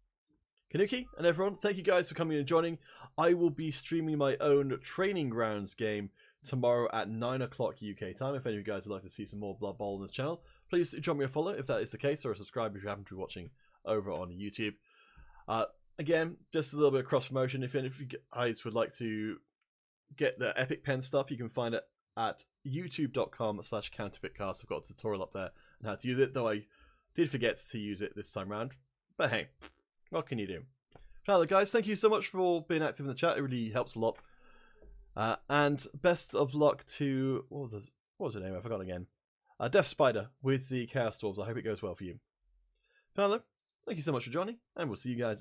Kanuki and everyone, thank you guys for coming and joining. I will be streaming my own Training Grounds game tomorrow at 9 o'clock UK time. If any of you guys would like to see some more Blood Bowl on this channel, please drop me a follow if that is the case, or a subscribe if you happen to be watching over on YouTube. Again, just a little bit of cross promotion. If any of you guys would like to get the Epic Pen stuff, you can find it at youtube.com/counterfeitcast. I've got a tutorial up there on how to use it, though I did forget to use it this time around. But hey, what can you do? Now, guys, thank you so much for being active in the chat. It really helps a lot. And best of luck to... What was her name? I forgot again. Death Spider with the Chaos Dwarves. I hope it goes well for you. Tyler, thank you so much for joining, and we'll see you guys again.